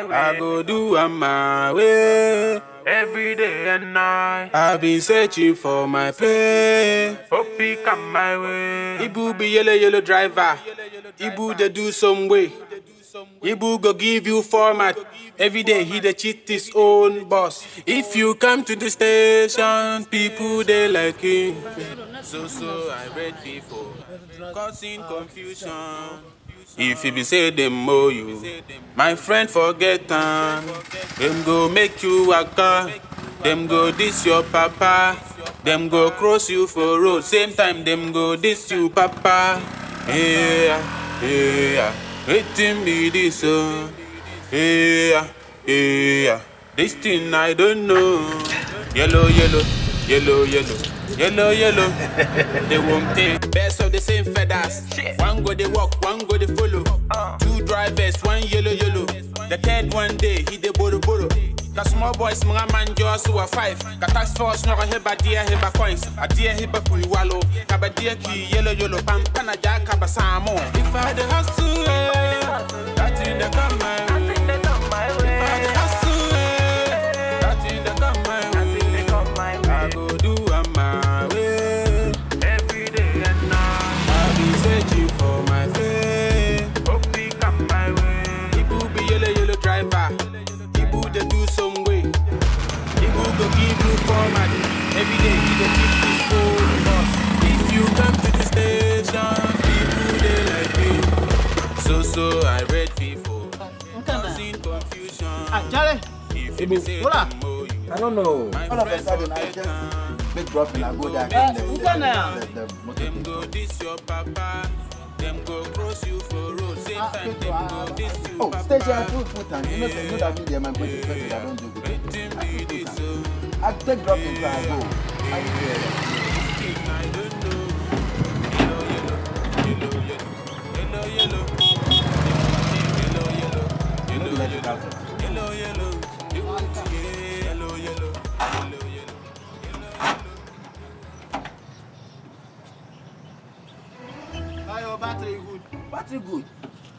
way. I go do on my way. Every day and night, I've been searching for my place. Hope he come my way. Ibu be yellow yellow driver. Ibu they do some way. Ibu go give you format. Every day he the cheat his own boss. If you come to the station, people they like him. So I read people causing confusion. If you be say them owe you, my friend forget them. Them go make you waka. Them go diss your papa. Them go cross you for road. Same time them go diss you papa. Yeah, yeah. Waiting me this yeah, yeah. This thing I don't know. Yellow, yellow, yellow, yellow. Yellow, yellow, they won't take. Best of the same feathers. One go they walk, one go they follow. Two drivers, one yellow, yellow. The third one day, he they boro. Cause small boys, mga man, just who are 5. Ka task force, no heba dear heba coins. A dear heba puiwalo. Kaba dear ki yellow, yellow, pampana ja kaba samo. If I the hustle, that's in the come my way. If I the hustle, that's in the come my way. I go do my way. Every day and night, I'll be searching for my face. Hope he come my way. Ibu be yellow yellow driver. Ibu they do some way. Ibu go give you format. Every day he dey keep his own boss. If you come to the station, people they like me. So I read people causing confusion. Charlie. If you say them owe you, I don't know. All of a sudden, I just big drop and I go there. Them go diss your papa. Them go cross you for road. Same time them go diss you papa. Oh, station I full time. You know, say no that media man going to tell you I don't do good. I take drop and I go. I don't know. Yellow, yellow, yellow, yellow, yellow, yellow, yellow, yellow, yellow. Battery good.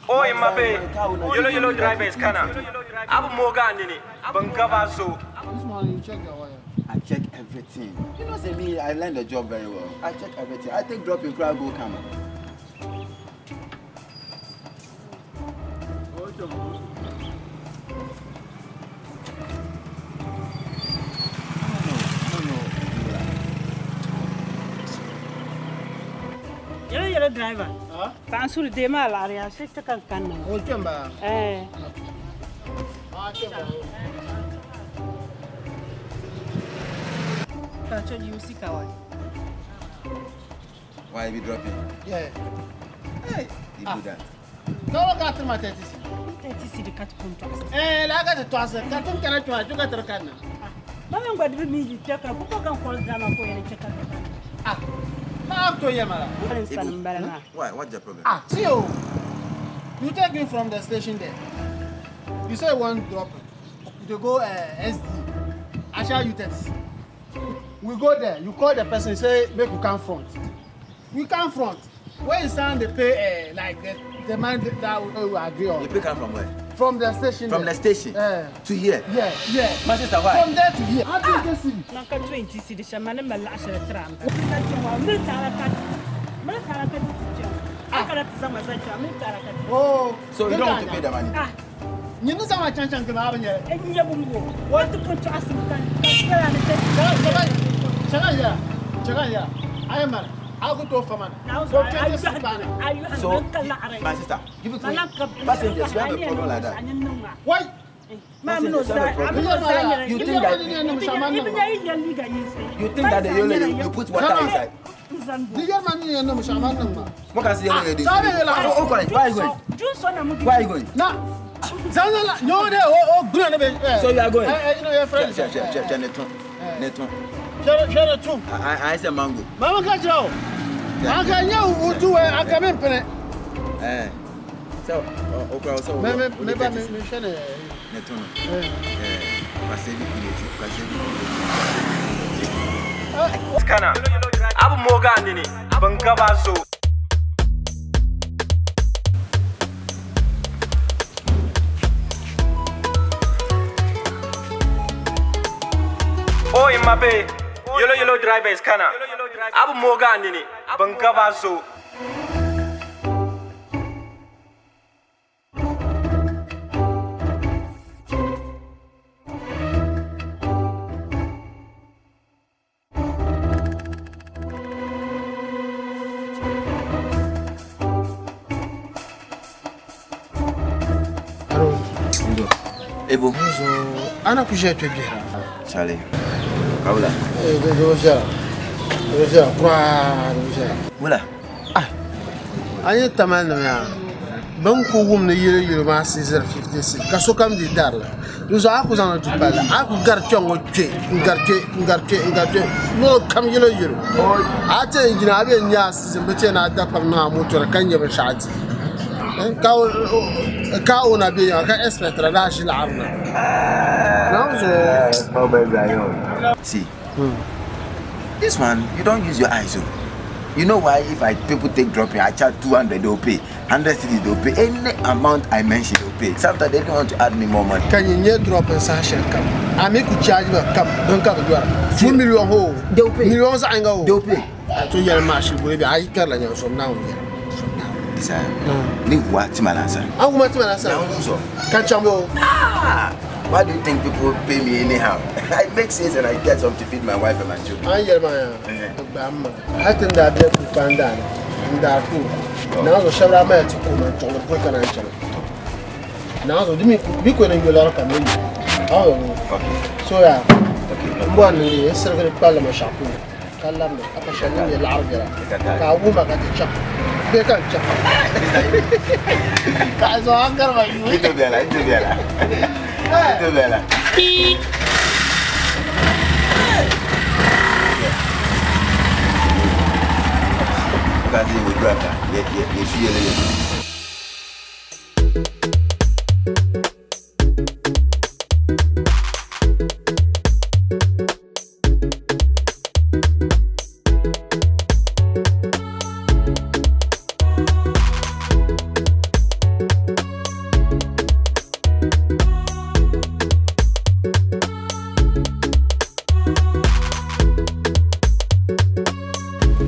Oh, in my bay, yellow yellow driver is kana. Abu Morgan in it. Bankavaso. This morning you check your wire. I check everything. You know, say me, I learned the job very well. I check everything. I take drop in crowd, go come. Yellow yellow driver. Pansur de mal area, se te kan. Oh, chamba. Chamba. Pacho you see kawa. Why you be dropping? Yeah. Hey, you do that. No, got to my 30. 30 the cat contract. I got to toss it. Got to get to the canna. Mama ngwa diri mi check up ko kan call drama ko yele check up. Now to Yamala. Why? What's the problem? See you. You take me from the station there. You say one drop. You go SD. I shall you test. We go there. You call the person. Say make you come front. We come front. When you stand, they pay like the man that we agree on. You pick up from where? From the station. From the station to here. Yeah. My sister, why? From there to here. How do you get see? Nanka 20 cedi shamane malasha tram. Oh, so you don't want to pay the money? You know some change can happen here. What to put to us Chagaya. I am I'll go to Faman. So, my sister, give it to me. Passengers, you have a problem like that. Why? You think that the yellow you put water inside? What can I say? Why are you going? Why are you going? So you are going? You know your friend. I said mango. Mama catch you. I can you do I come in pen. So, okra so. Me shane. Netono. Kana. Abu moga nini. Bangaba so. Oh, in my bay. Yelo Yelo driver is Kana. Abu moga nini. Bangaba so. Ebo. Ana kuja tu dia. Charlie. Kaula. Roja, Wala. Aye tamana ya. Ban ko gum ne yele ma 6h56. Kaso kam di dar la. Nous avons besoin de parler. Aku gartion ngarke. No kam yele. Ate ngina abe nya 6 mbete na da pam na motor kanye ba shati. Ka ona be ya ka expectra da shi la arna. See. This one, you don't use your eyes. You know why? If people take dropping, I charge 200, they'll pay. 100 cities, they'll pay. Any amount I mention, they'll pay. Sometimes they don't want to add me more money. Can you drop in session? I make you charge me come. Don't come to 2 million whole. They'll pay. Millions I go. They'll pay. I told you, machine will be I tell you from now. Leave what Timalasa? I want to catch them all. Why do you think people pay me anyhow? I make sense and I get something to feed my wife and my children. I hear my think that they could find that in that food. Now the Shabra man to come and talk quick and answer. Now the we couldn't go out of oh, so yeah. One is circle Palama Shapu. Kalam, Apashani, Larga, Kawuma got the chop. They can't chop. That's all I'm going to do.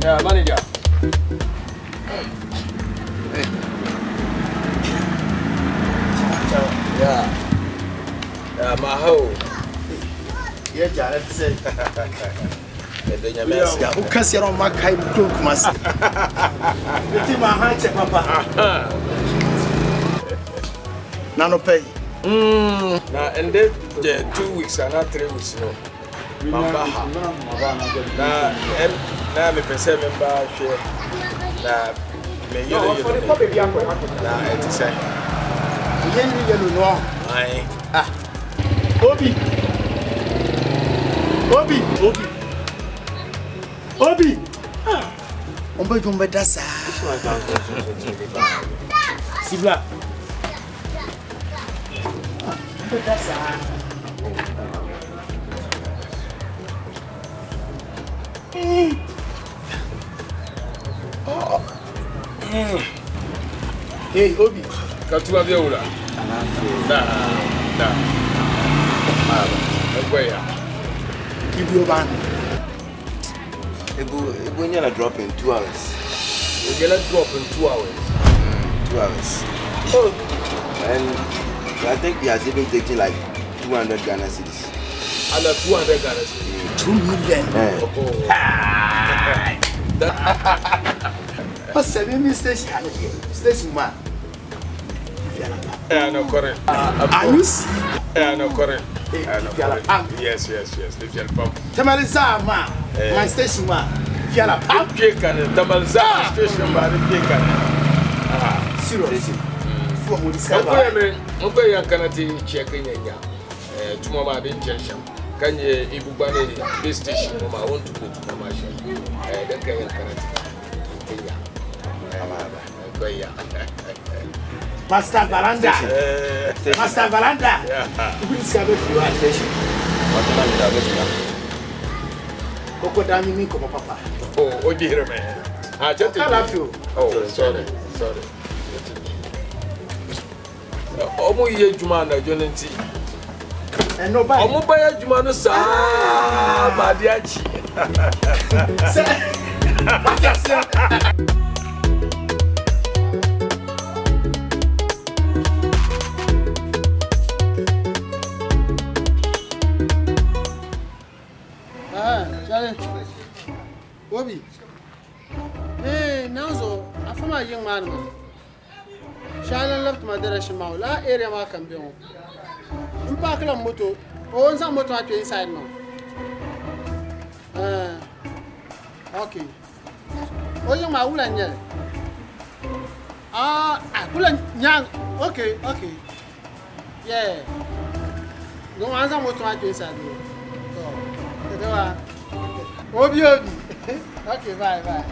Yeah, manager. Yeah, my hoe. Yeah, Janet said. Yeah, who can see on my kind of cook, Master? It's in my hand, Papa. Nano pay. Now, and then 2 weeks and not 3 weeks, no. Mambaha. Now, me person member share. Now, me Yelo Yelo. Now, it is Yelo Yelo no. Aye. Obi. On peut tomber dans ça. Sibla. Hey, Obi. Quand tu vas bien où là? Da. Ebu nyala drop in 2 hours. You get a drop in 2 hours. 2 hours. Oh. And I think he has even taken like 200 Ghana cedis. Under 200 Ghana cedis. 2 million. What's the name of station man? Yeah, no correct. Are you see? Yeah, no correct. Yes. If you're pump. Tamaliza man. My station man. Fiala pump. Cake and Tamaliza station man. Cake and serious. Okay, I cannot check in ya. Tomorrow I've been changing. Can you Ibubane this station? I want to go to Mama. Then can you Master Valanda. Master Valanda. Please have a few attention. Coco Dami, Coco Papa. Oh, dear man. I just love you. Oh, sorry. Omo ye juma na jonenti. And nobody. Omo baya juma no sa madiachi. Charlie. Bobby. Hey, now so I found my young man. Charlie left my direction. La area ma can be on. In park la moto. Oh, some moto at inside now. Okay. Oh, you ma ula nyele. Ula nyang. Okay. Yeah. No answer moto at inside. Obi. Okay, bye. Bye.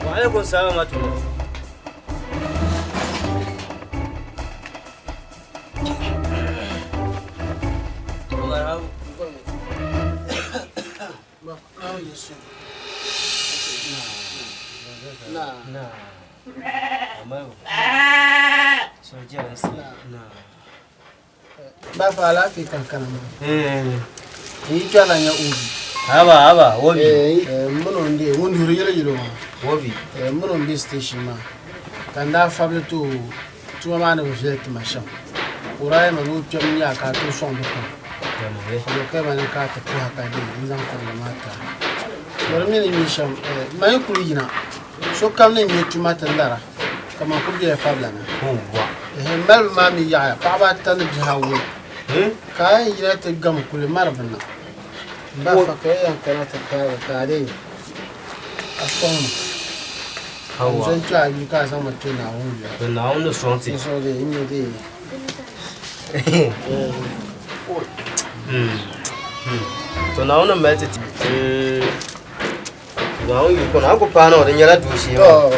Wa alaikum salam wa rahmatullah. Ba fa lafi kankana ma. Yi kyala nya ubi. Haba, wobi. Muno ndi wunduru yelo Wobi. Muno ndi station ma. Kanda fable to ma na viet machin. Urai ma no pyam nya ka to son do ko. Ko ka ma ka ta ko haka dai nzan ko mata. Yormi ni misham mai kulina. So kam ne ni tumata ndara. Kama ko bi fable na. Mbal ma mi ya pa ba tan bi hawo. Ka yira ta gam kul marbana. Ba fa ka yan kana ta ka dai. Akon. Hawa. Zan ta yi ka san mutum na hunja. Na hunja sonti. So dai in dai. To na hunja mete. Na hunja ko na ko pa na o nyala dushi ma.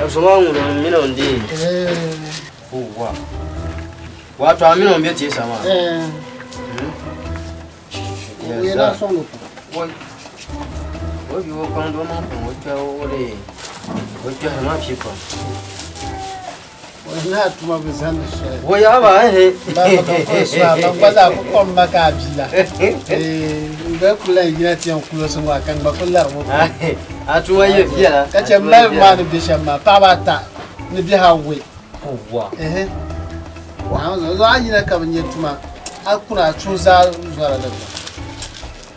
Asoma nguna mina ndi. Wa. Watu amina mbia tiesa ma. Era songo. Obi wo kwando ma ko wotwa ole. Wotwa ma fipa. Wala tuma bizana she. Wo ya ba Ba ko so ba kwaza ko komba ka bila. Ba kula yina tiyan kulo sun wa kan ba kullar mo. Atuma ye fiala. Kace mal ma ni bishama pa bata ni bi hawe. Wa. Wa zo anyina ka banye tuma akuna chuza zara da.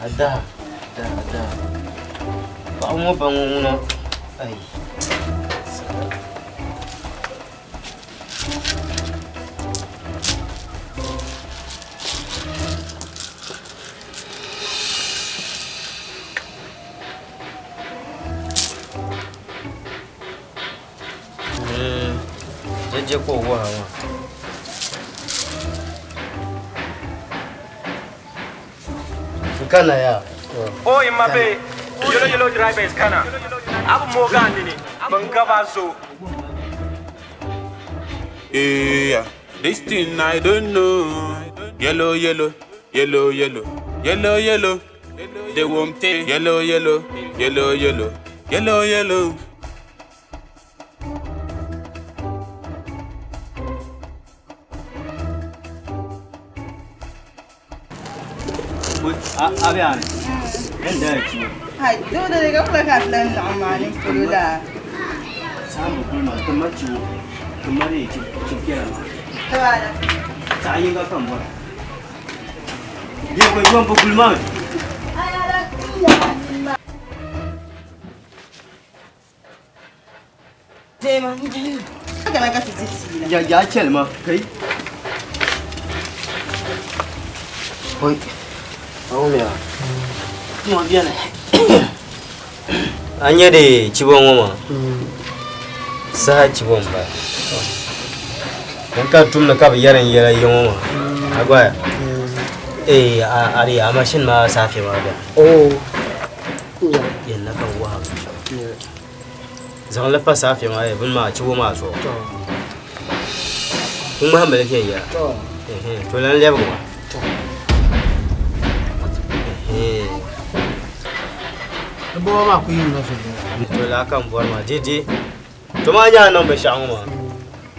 Ada. Bangun na. Ai. Jeje ko wa wa. Kana ya. Oh, in my bay, Yelo driver is Kana. Abu Morgan, Bangavazo. Yeah, this thing I don't know. Yelo Yelo, Yelo Yelo, Yelo Yelo. They won't take Yelo Yelo, Yelo Yelo, Yelo Yelo. Abian. Endaki. Hai, dole ne ga kula ka plan na amani fulula. Samu kuma tamaci kamare ki kira. Tawala. Sai ga kan ba. Ye ko yon populman. Ayala. Tema. Kana ka tsitsi. Ya kelma kai. Oi. Aumia. Mo bien. Anya de chibongo ma. Sachi bomba. Nka tumna ka yaran yara yoma. Agwaya. Ari amashin ma safi ma da. Oh. Yanna kan wa. Zan la pa safi ma bin ma ci ma so. Kun ma hamale ke ya. To lan leba ko. Bo ma ku yin na so. To la kan bor ma jeje. To ma nya nan ba shan ma.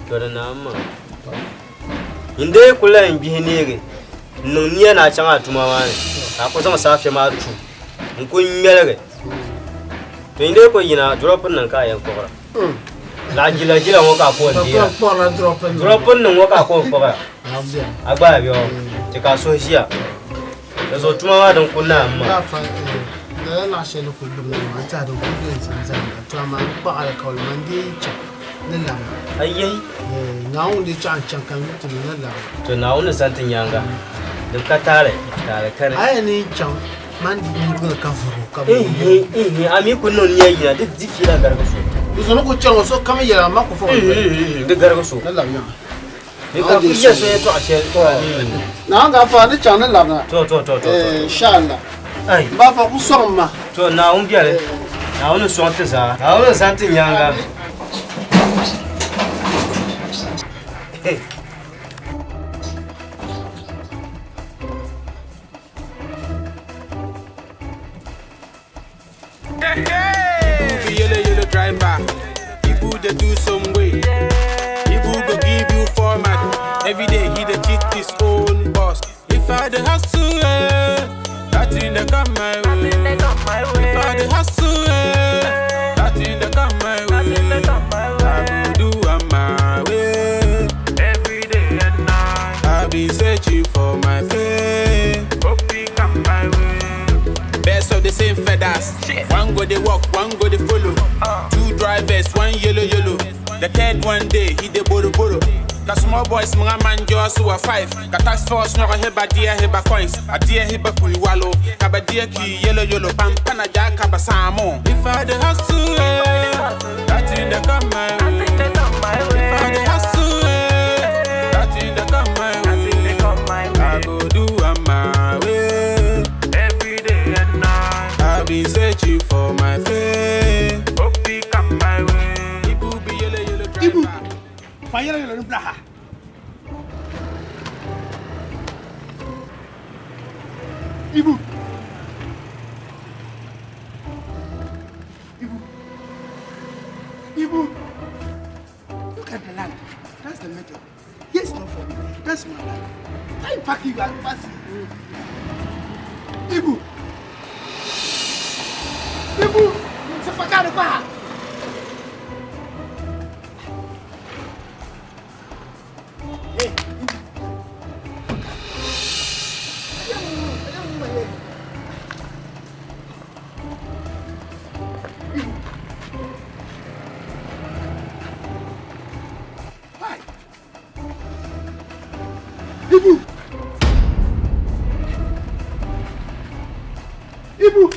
To da na ma. Inde kula in bi ne ge. Nun niya na can a tuma ma ne. Ta ko sama safi ma tu. In kun melege. To inde ko yina drop nan ka yan ko. La jila mo ka ko ndiya. Drop nan wo ka ko ko. Agba bi o. Ti ka so hiya. Da so tuma ma dan kunna amma. La shele ko dum ma ta da ku din san to ma ba ala kawal man di cha lalla ayye nawo di chan kan to lalla to nawo ne santin yanga duk ka tare kare ai ni chan man di ni ko ka furu ka ami kunno ni yayi na duk difi na garga so zo no ko chan so kama yara ma ko fo duk garga so lalla ya ni ka ku ya so ya to ashe to na ga fa ni chan lalla na to inshallah ai ba fa ku so ma to na un biare na un so tsa na un santin yanga Yelo yelo driver, Ibu they do some way. Ibu go give you format. Every day he dey cheat his own boss. If I dey hustle, that thing dey come my way. If I dey hustle, that thing dey come my way. I go do am my way. Every day and night, I be searching for my pay. Hope he come my way. Best of the same feathers. One go they walk, one go they follow. Two drivers, one yellow yellow. The third one day he dey borrow. The small boys mga man just who are 5. The tax force no heba dear heba coins. A dear heba kuiwalo. Kaba dear ki yellow pampana jack kaba samo. If I dey hustle, that in the come my way. If I dey hustle, that in the come my way. I go do am my way. Every day and night, I be searching for my fame. Hope he come my way. Ibu be yellow driver. Yelo Yelo braha. Ibu. Look at the land. That's the metal. Yes, not for me. That's my land. I pack you and pass you. Ibu. It's a fakado pa. Ibu.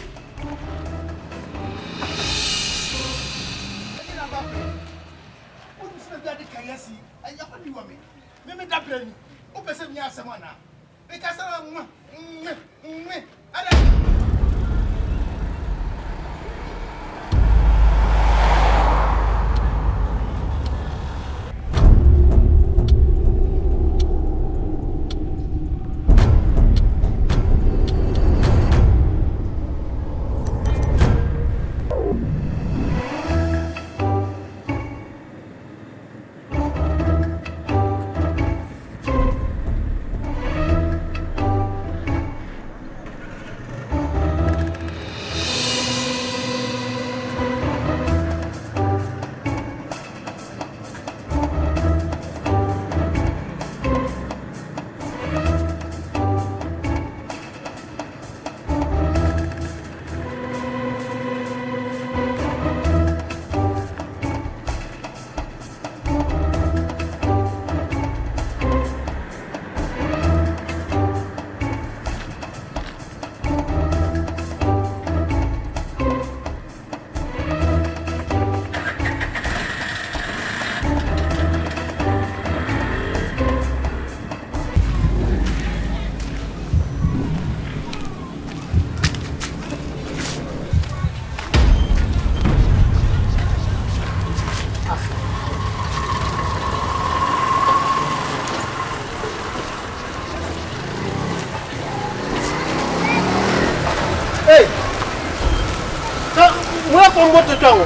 Mwa ko moto tawo.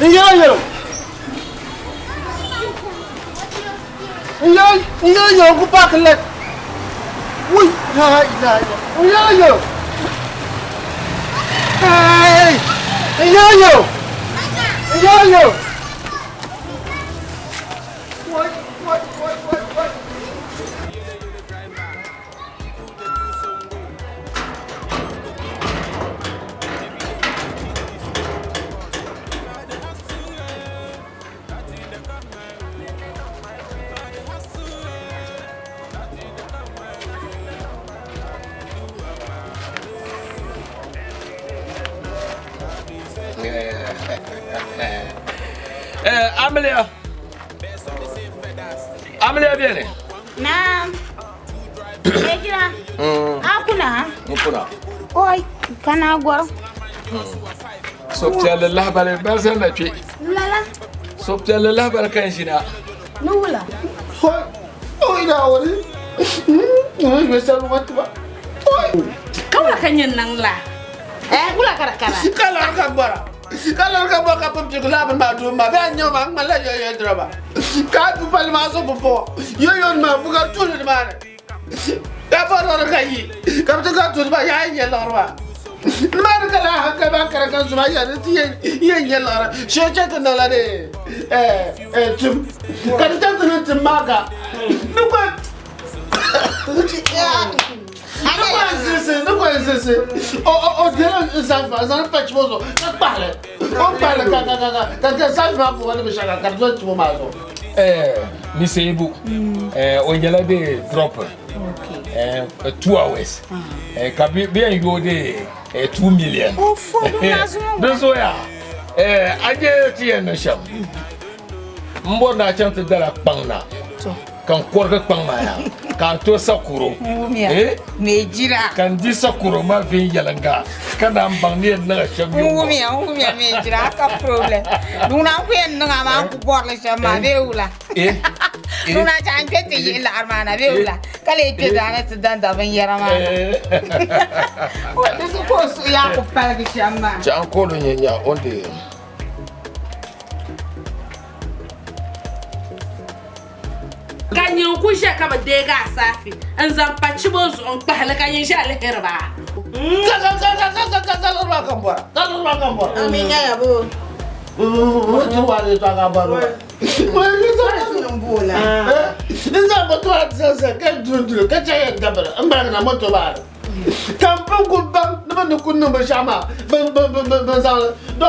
Yelo yelo. Yelo ku pak let. Ui, hai hai. Yelo yelo. Hey. Yelo yelo. Yelo yelo. What? Amelia viene. Naam. Ejira. Akuna. Nkuna. Oi, kana gwa. Soptiale la bale basa na twi. Lala. Soptiale la bale kan shina. Nula. Oi na wori. We sa wat ba. Oi. Kawla kanyen nang la. Kula kara. Kala ka bara. Kala ka ba ka pum chukula ba do ma ba nyo ma mala yo draba. Ka tu pal ma so popo. Yo ma buka tu ni ma. Da ba ro ka yi. Ka tu ka tu ba ya ye lorwa. Ma ka la ka ba kara ka zuma ya ti ye lorwa. She che ta na la de. Tum. Ka ta tu ni maga. Nu ko. Não conhece. O Deus sabe fazer, não pede moço. Não para. Não para, cara. Sabe mais por onde me chega, cara. Não te vou mais. Me sei bu. O Yelo de drop. 2 hours. Cabe bem eu de 2 million. Oh, fogo nazo. Beso ya. Aje tie na sham. Mbo na chante dara pangna. Kan korga pangma ya. Kan to sakuro. Me jira. Kan di sakuro ma vin yalanga. Kana mbang ni na sham yo. Umia me jira ka problem. Luna ku en nga ma ku borle shama beula. Luna chan pete yela armana beula. Kale te dana te danda ban yara ma. What is supposed to ya ku palgi shama. Chan ko lo nyanya onde. Ganyen ku sha kama dega safi an zampa cibo su on pahala ganyen sha alherba Kala. Aminya ya bo. Mutu wale to ga baro. Wale to Mbula. Nza moto atsa ka dunduro ka chaya dabara. Ambara na moto ba. Kampung ku bam na kunno ba shama. Ba za do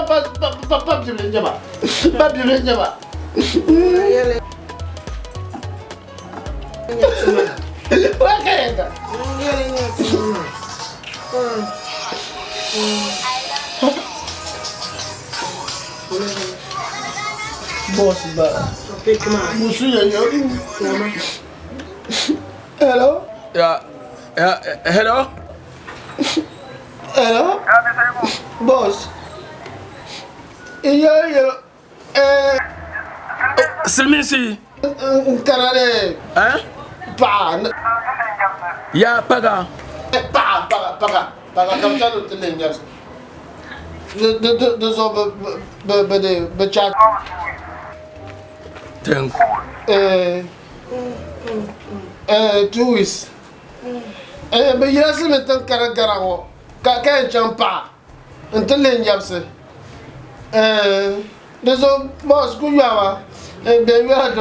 pa bibile njaba. Ba bibile njaba. Wakaenda. Boss ba. Musu yo. Hello? Hello? Hello? Boss. Yelo. Silmisi. Kanale. Pa. Ya paga. Paga kam chalo tele nyas. De zo be chat. Thank. Tuis. Be yasi me tan karawo. Ka champa. Ntele nyas. De zo boss ku yawa. Be $1.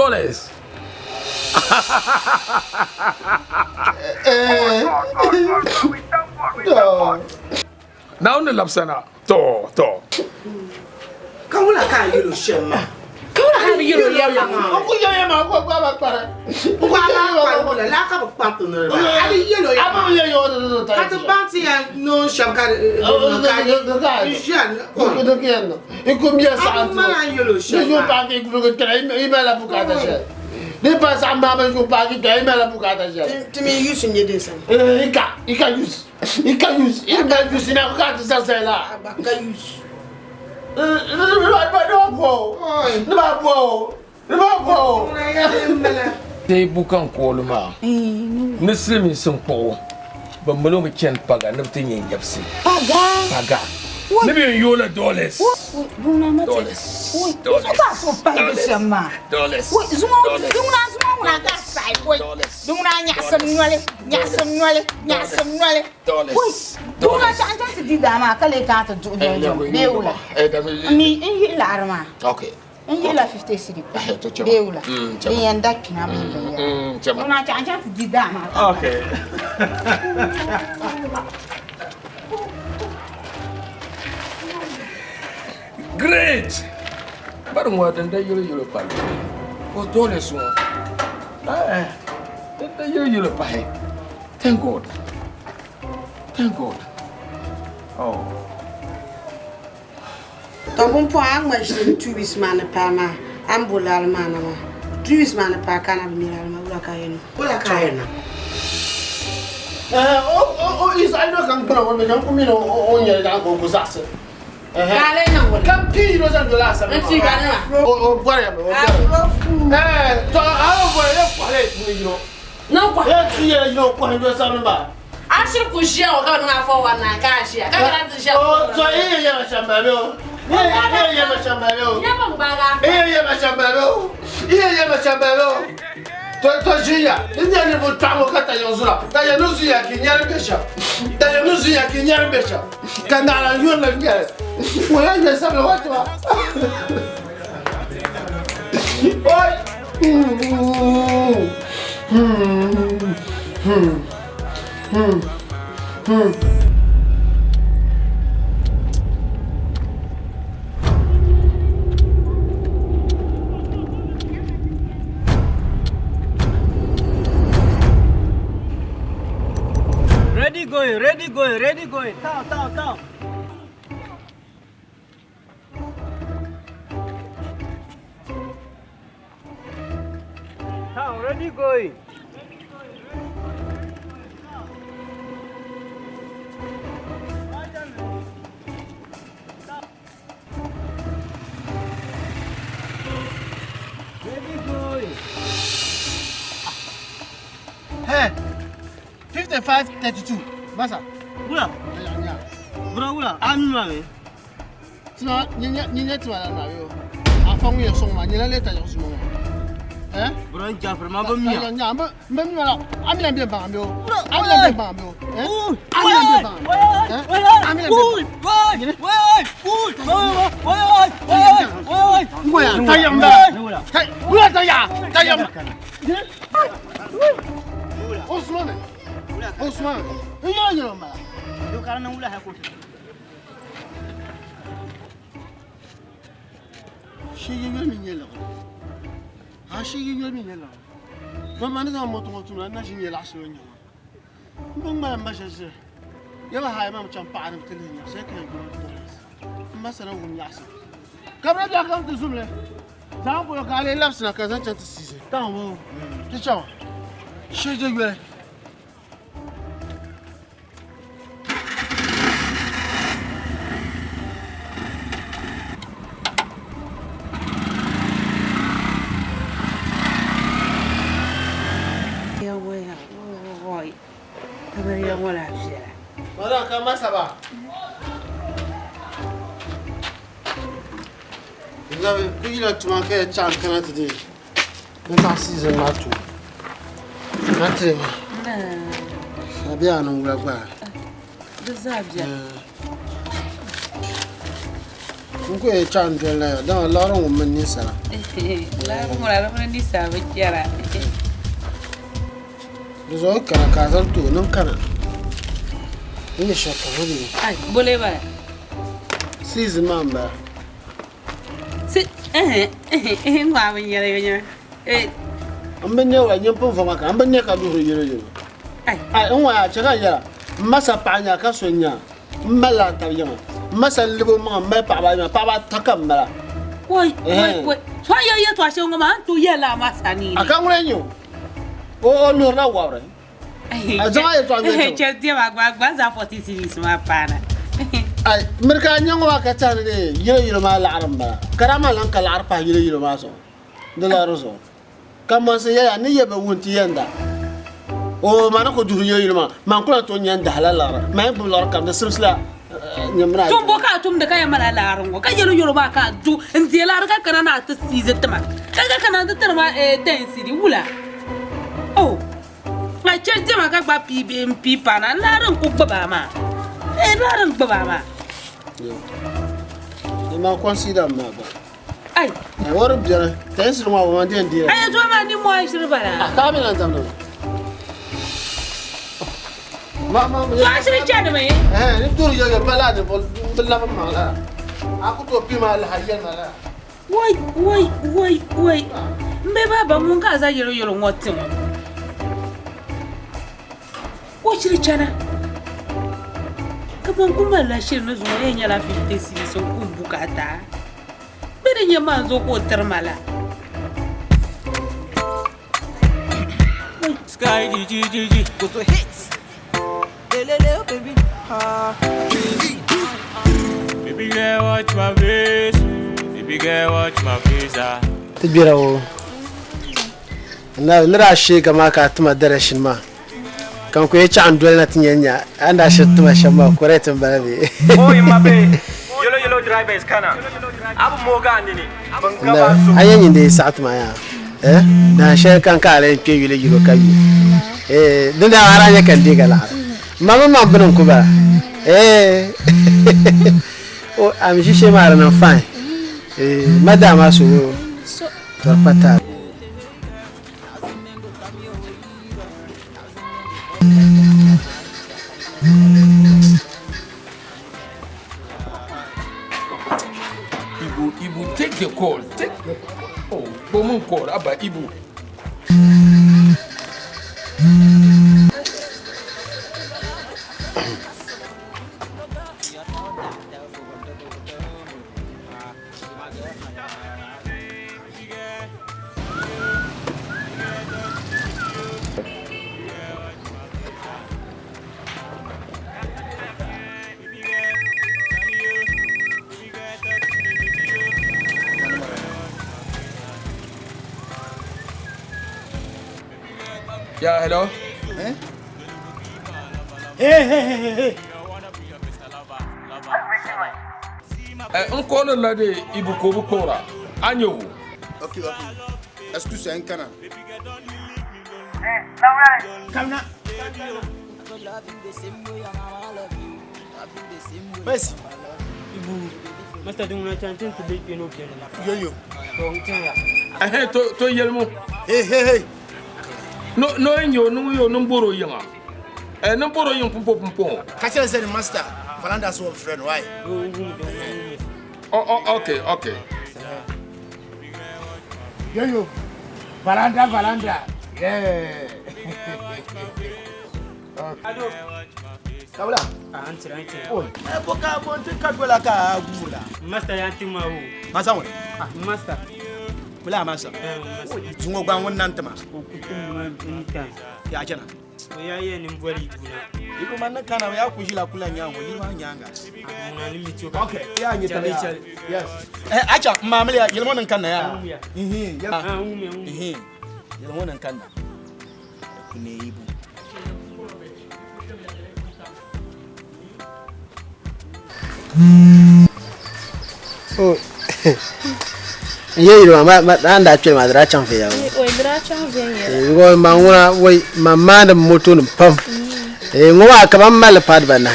$? Now the lapsana. To. Kawula ka yelo shema. kawla ka yelo yelo Oku yo ma ko ba para. Kawula la ka ba to no. Ali yelo ya. Aba yo no ta. Ka to banti ya no sham ka no ka. Jean. Do kieno. E combien ça? Ma yelo shema. Je pas que vous créez il m'a la boucata. Ne pas ça m'a pas je pas que il m'a la boucata. Tu me use in your dessin. Il can use. Il m'a use na ka ça c'est là. Ka use. Te bukan koluma. Nisimi sun po. ban malo mu ken paga na tin yin yapsi paga What? Maybe $1 dollars. Duna mate. Dollars. Oi, isso tá só pai de chamar. Dollars. Oi, zuma tá sai, oi. Duna nyasam nole. Dollars. Oi, duna chanta se di dama, kale ka to do. Beula. Mi in larma. Okay. In la 50 cedi. Beula. Ni anda kina mi. Duna chanta se di dama. Okay. Great! But what and the Yelo Pan? Oh, dollars one. The Yelo Pie. Thank God. Thank God. Oh. Tabun po ang majin 2 weeks man pa ma ambulal man ma 2 weeks man pa kana miral ma ula kayen is I know kan bra wona kan kumino on yere da ko kusase kale na wala kan piro za dola sa Enti kana o bora me to alo bora le kwale ni yiro no kwa ti yere yiro ko ndo sa ba ashir ku shia o ka na fo wa na ka shia ka kana ti shia o to ye ma shamba lo ye ma shamba lo ya ba ngbaga ye ma shamba lo ye ma shamba lo to jia ni ni bo tango kata yozula ta ya nusu ya kinyar besha ta ya nusu ya kinyar besha kana la yona ngere wala ya sabla watu wa Ready going. Town. Town, ready going. Hey, 55-32. Basa. Ula. Ula. Anu me. Tina, nyanya tima na yo. Afangu ye songma, nyanya leta yo songma. Eh? Bro, Jafar, ma ba miya. Nya, ba miya la. Amina bien ba amio. Amina bien ba amio. Eh? Amina bien ba. Amina bien. Woi. Ngoya, tayam da. Ula tayam. Osman. Yelo ma. Yo karana ula ha ko. Shigi mi nyela. Ha shigi mi nyela. Mama na mo to na shi nyela so nya. Mbong ma shaje. Yaba ha ma cham pa na tilin ya sai kan ko. Masana gun yasa. Kabra da kan tu sumle. Za ko ka le laps na ka zan chanta sise. Ta mo. Ti chawa. Shigi gwe. Mara kama saba. Zawe kujila tumake chan kana today. Nta season matu. Natre. Abia no ngura kwa. Dezabia. Nko e chan dela da laro mo ni sala. La mo la mo ni sa be kiara. Zo kana kazal to non kana. Ini shaka hadi. Ai, boleh ba? Season mamba. Ngwa benyere benyere. Ambenya wa nyempo fama ka ambenya ka duro yero. Ai nwa chaga yara. Masa panya ka sonya. Mala ta yama. Masa libo ma pa ba takamala. Woi. So ya to ashe ngoma to yela masani. Akamure nyo. O no na wawre. Azama ya to ande. Che dia bagba za 40 series ma pana. Ai mereka nyango wa ka tan de yero ma la aramba. Karama lan ka la arpa yero ma so. De la rozo. Kama se ya ni yebe wunti yenda. o mana ko du yoy ma man ko to nyan dalala ma bu lor kam da sirsla nyamra tum boka tum da kay mala laron ko kay yelo ba ka du ndi la ka kana na ta sizatma kaga kana da tarma density wula oh ma chete ma ka ba pi pana laron ko baba ma laron baba ma ni ma consider ma ba ai wor bjana tensir ma ba man dia ai to ma ni mo ai shirbara ka mi nan zamno ma ashiri chade mai ni tur yo bala de bol billa ma la aku to pi ma la hayyan mala wai mbe baba mun ka za yelo ngotin ko shiri chana kaban kuma la shirin na zuwa yanya la 56 sun kun bukata bere nya manzo ko termala Sky GGG go so hits. Lele baby. Baby girl watch my face. Baby girl watch my face. Tibirawo na nira shi kama ka tuma darashin ma kan ku yace an dole na tinyanya anda shi tuma shamba koretin barabe Oh in my bay. Yelo driver is kana. Abu moga nini. na ayen inde sa'at ma ya na shi kan ka alen ke yule yiro kayi dinda aranya kan diga la mama bin ku ba o am shi she mara na fine madama so to pata Ibu, take the call. Take the call. Oh, call. Abba, Ibu. Yeah, hello? Hey. Encore là de Ibu Kobu Kora. Agno. Ok. Est-ce que c'est un canard? Come now. Merci. Ibu, Master Dungna chanting to be no piano. Yo. To Yelmo. Hey. No, yo, no boro yama. No boro yum pumpo. Catch us in master. Valanda's old friend, why? Oh, okay. Yo. Valanda. Yeah. Kabula. Answer. Oh, boka bonte kadwala ka gula. Master yantima o. Masa won. Master. Kula masa. Zungo gwan won nantama. Ya jana. Oya ni mbwali kuna. Ibu manna kana ya kujila kula nyango ni wa nyanga. Muna limiti. Okay. Ya nyita. Yes. Acha mamle ya yelmo nan kana ya. Yelmo nan kana. Kune ibu. oh yeyiro ma anda chwe ma dra chan fe ya o dra chan fe ya go ma ngura wai mamma da moto ni pam ngwa ka ban mal pad ban na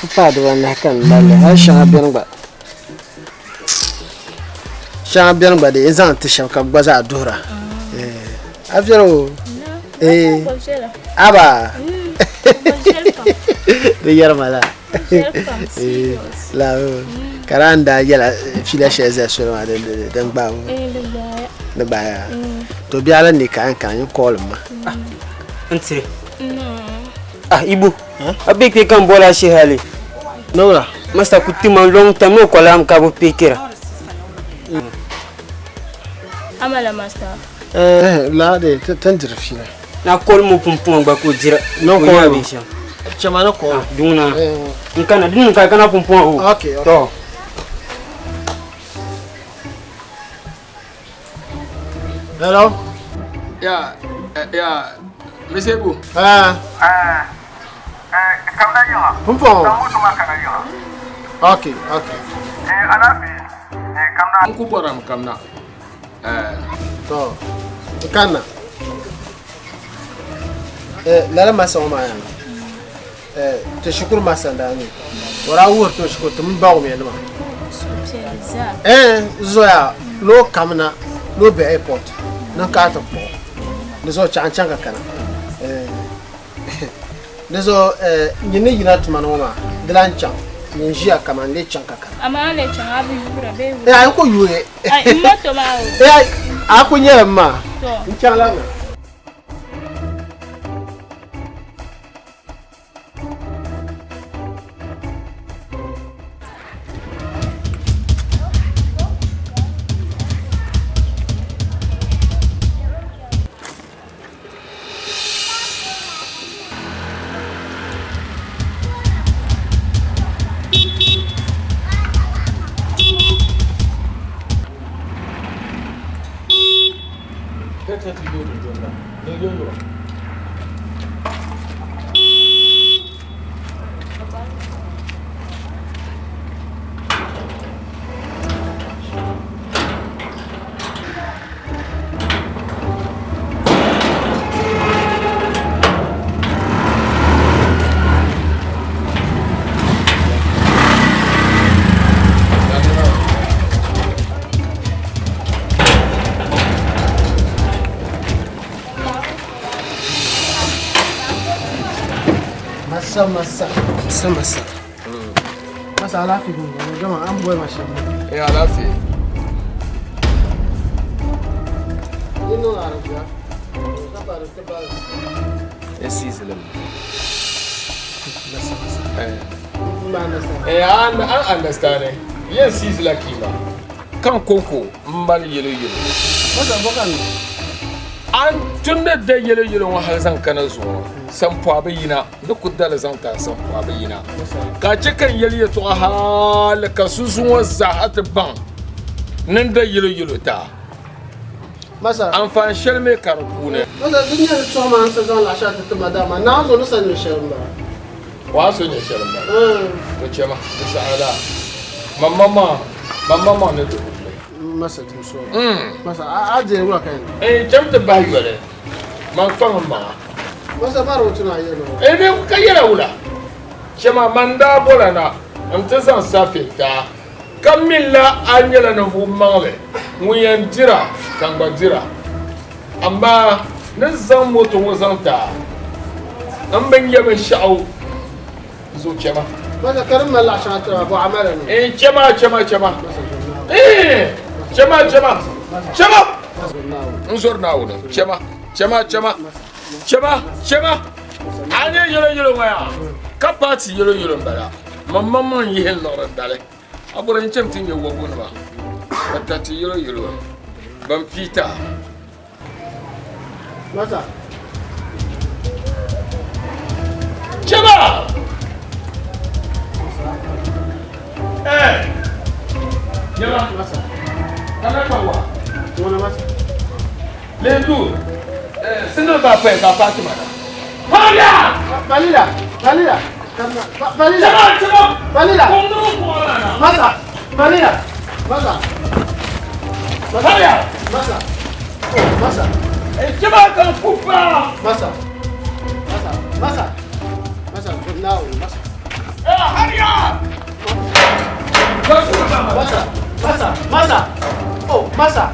ko pad ban na kan lalle ha shan biyan ba da yazan ta shan ka gwaza dora afjaro aba de yarmala la karanda yala fila cheze sur ma de dagban de baya to biala ni kan call ma Ante Ibu abeke kan bola shi hali nora Master kutima long time no kolam ka bo pekira amala master la de tanjira fila na call mo pumpum ba ko jira no call bisha chama no call duna nkana dun ka kana pumpum o okay to hello Yeah, Yeah, Miss Ebu. Okay. Unku boram kamna. To. Kana. Lala masa ma yana. To shukuru masa ndani. Wara wur to shukuru tum bawo me nima. Zoya lo kamna lo be airport. Nan ka ta po. Nizo chanchanga kana. Nizo nyine yina tumano ma. Dilancha. Ninjia kama le chanka kana. Ama le changa abi yura be. Ay ko yure. Ay moto ma. Aku nyere ma. Nchala na. Masa alafi gungo, jama amboe mashamu. Alafi. Ino arabia. Kabaru kabaru. Esizlem. I understand. Yes, he's lucky. Kan koko mbali yelo yelo. Masa bokan. An tunda da yelo yelo wa halsan kana zuwa. San poabe yina da kudala zan ka san poabe yina ka cikan yeli to hal ka susuwa zahat ban nan da yelo ta masa an fan shelme karku ne masa dunya to ma an san la sha ta madama na zo na sanin shelma wa so ne shelma to ce ma sa'ala mamma ne to masa tin so masa aje ruwa kai jamta bayore man fan ma masa baro tuna yelo ne ka yela wula shema manda bolana amta san safeta kamilla anyela na humale muyan jira kan jira amma nan zan moto wazanta an ban yaban sha'au zo chema masa karin malla shata bu amala ne chema chema unzor nawo ne chema anye yelo maya kapati yelo mbara mamma yel lor dale aburan chamtin ye wogo na ba batati yelo ban pita masa chema yela masa kana kawa wona masa lendu single ba pe ka Fatima na Balila masa chema kan kupa masa now masa hurry masa oh masa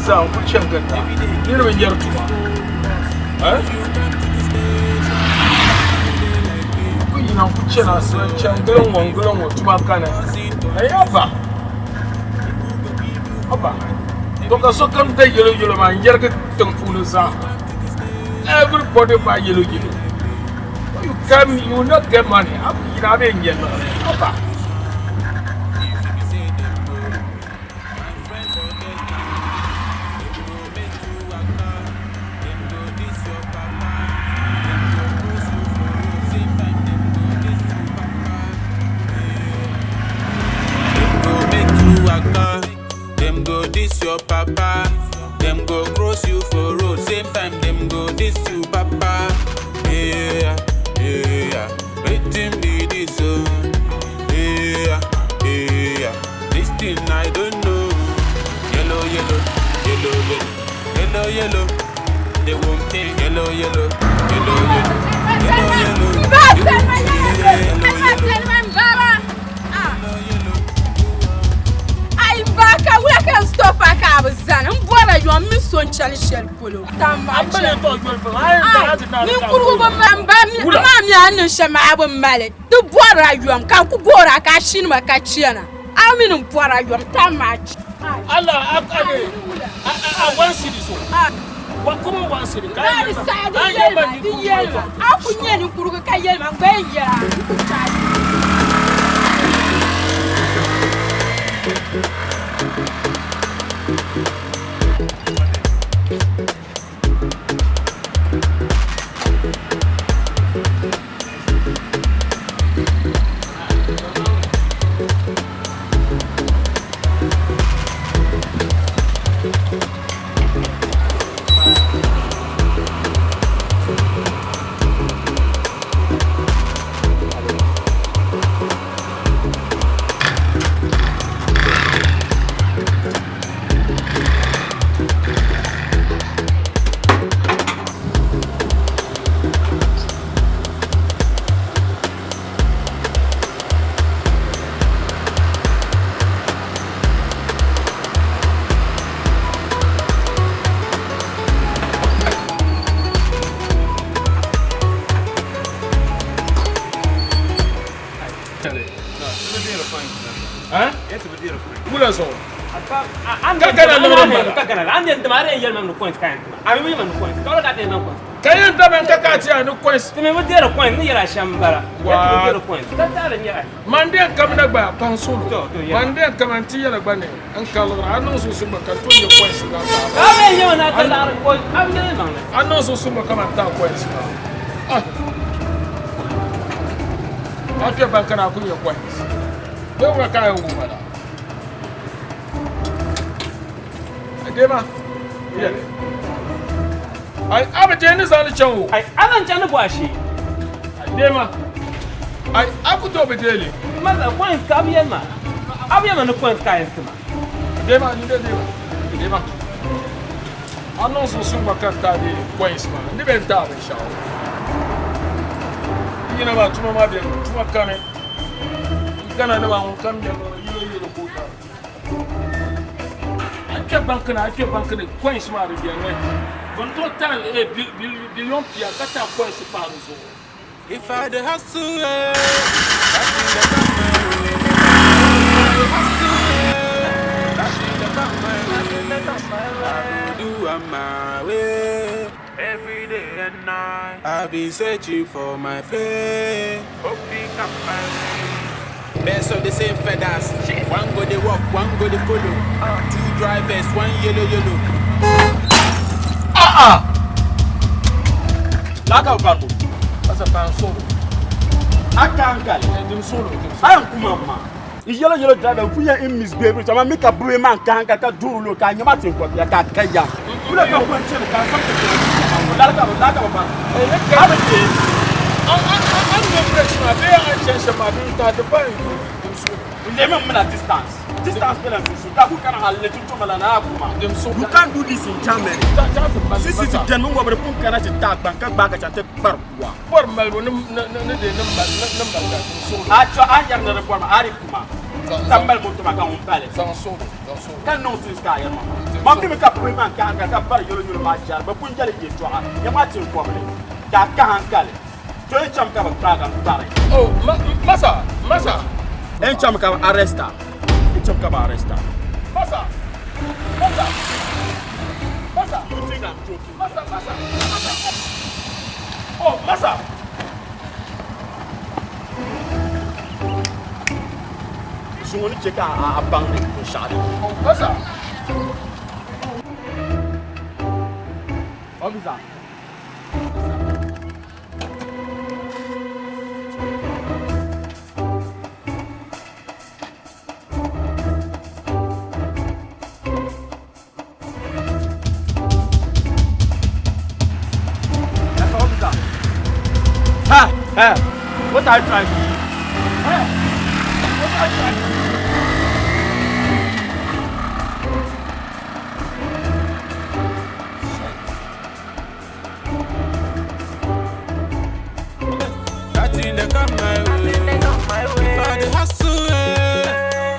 za ku changanta irin yartuwa ku yi nan ku ce na sai changalan wangulan wotuma kana ayaba aba to ka so kan da yelo man yarga tankulu za everybody buy yelo. You not get money. I'm not being yellow. Them go this your papa. Them go cross you for road. Same time them go this you papa. Yeah. Waiting be this yeah. This thing I don't know. Yelo yelo. They won't pay. Yelo yelo. Ai baka wula kan stop aka abuzana mbona yo miso nchali shell polo tamba ni kuru go mamba mi mami anu shama abo male du bora yom kan ku bora ka shin ma ka chiana aminu bora yom tamachi Allah akade a one city so wa kuma one city kai yelma akunya ni kuru ka yelma ngaya Kayan da ban kakati a no quest. Me would dear point near a shambara. What point? Monday come na ba pansolo. Monday come and tea la bane. Uncle Ano so sumba kan to your quest. I mean, you not a point. I'm the Ano so sumba come and talk quest. After bankana ku your quest. Don't work out woman. Dema. Yeah. I have a Janice on the show. I haven't done a washi. Dema. I put over daily. Mother, point, Kabiema. I'll be on the point, Kaisma. Dema, you Dema. I'm not so soon about that waste, man. The bent out the show. You know what, to my mother, to my coming. You can't know come here. I keep banking the coins, Marie. But total billion Pia, that's our coins to pass. If I the hustle, I do on my way every day and night. I'll be searching for my pay. Best of the same feathers. One go the walk, one go the follow. Two drivers, one yellow. Laka ukapo. That's a pan solo. Akangal. Dem solo. I am Kumama. Yelo driver, we are in Miss Baby. I make a boy man can't get a duro. Can you imagine what you can't get? You don't know what you can something. Distance better than you can't do this in Germany. This is the German where the punk can actually tag back and take part. What Melbourne number. I am the reform Arikuma. Tambal moto maka on pale. Kan non sis ka ya mama. Mam bi me ka pro man ka bar yolo yolo ma jar ba pun jale je to ha. Ya ma tin ko mele. Ka hankale. To en cham ka ba praga pare. Oh, masa. En cham ka arresta. En cham ka ba arresta. Masa. You think I'm joking? Masa. Oh, masa. Sungoni cheka a bang de ko shade. Oh, masa. Officer. Hey, what are you trying to do? Hey, what are you trying to do? Nothing they come my way. If I dey hustle,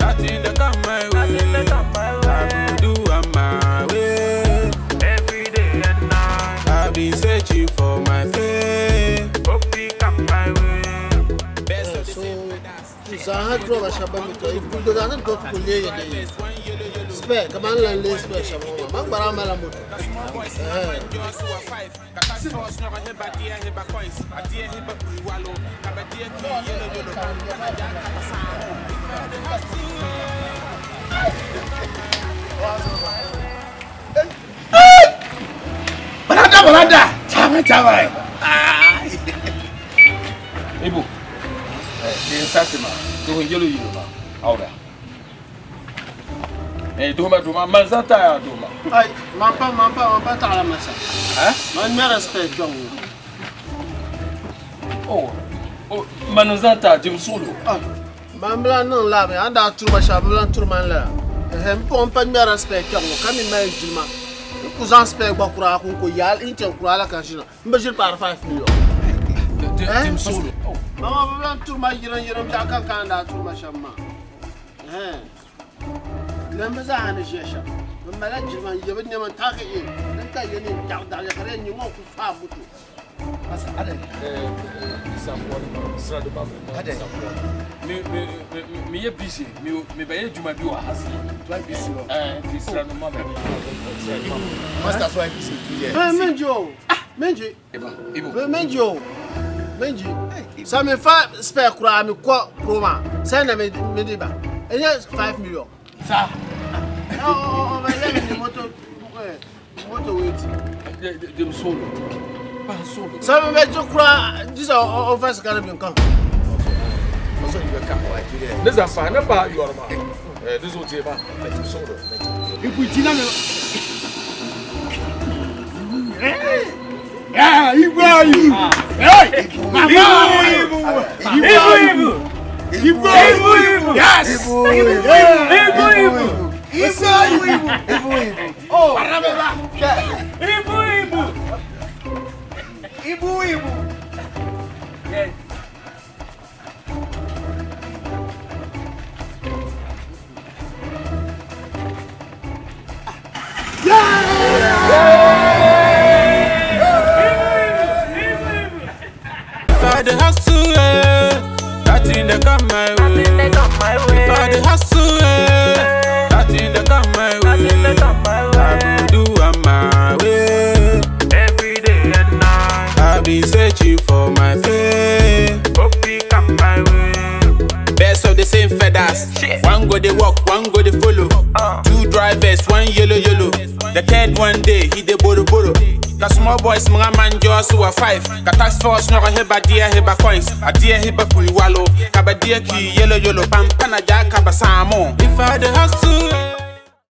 nothing they come my way. I go do on my way. Every day and night, I've been searching for my fame. Hope he come my way. Best of the same feathers. Zahat roba shabam to ibu do ganan got kuliye ye spare kaman lan le spare shabam mang bara mala mut Barada chama Ibu. Dia sasima. Tu Yelo Yelo ma. Aura. Duma manzata ya duma. ay mampa ta ala masa man me respect jong Oh, manzata jim solo. mambla non la me anda turma shablan turman la hem pon pa me respect jong kami mai juma cousin spec bakura ko yal intel kura la kanjina mbajir par 5 million Jim solo. mama blan turma yiran ja kan da turma shamma لما زعنا الشاشة لما لجل ما يجبني من تاخي انت ينين تعود على خرين يموت فابوتو بس هذا Mi ye busy. Mi baye juma bi wa hasi. why busy Fi sra no ma ba. master why busy yeah Menjo ça me fait spare kura mi ko proma ça na me diba et 5 millions ça on va aller les moto wait Jim solo. Pas solo. ça me met kura dis on va se calmer bien quand also you come like you This is fine. Ba you are ma. This is what you ba. Jim solo Ibu tina me. Yeah, Ibu. Hey! Ibu. Yes. Ibu. Oh, Arabella. Ibu. Yes. If I dey hustle, nothing they come my way. If I dey hustle, nothing they come my way. I go do on my way. Every day and night, I've been searching for my fame. Hope he come my way. Best of the same feathers. One go they walk, one go they follow. Two drivers, one yellow. The third one day he dey boro. The small boys mga man just who are 5. The task force no heba dia heba coins. A dia heba puiwalo. Kaba dia ki yelo pam pana ja kaba samo. If I dey hustle.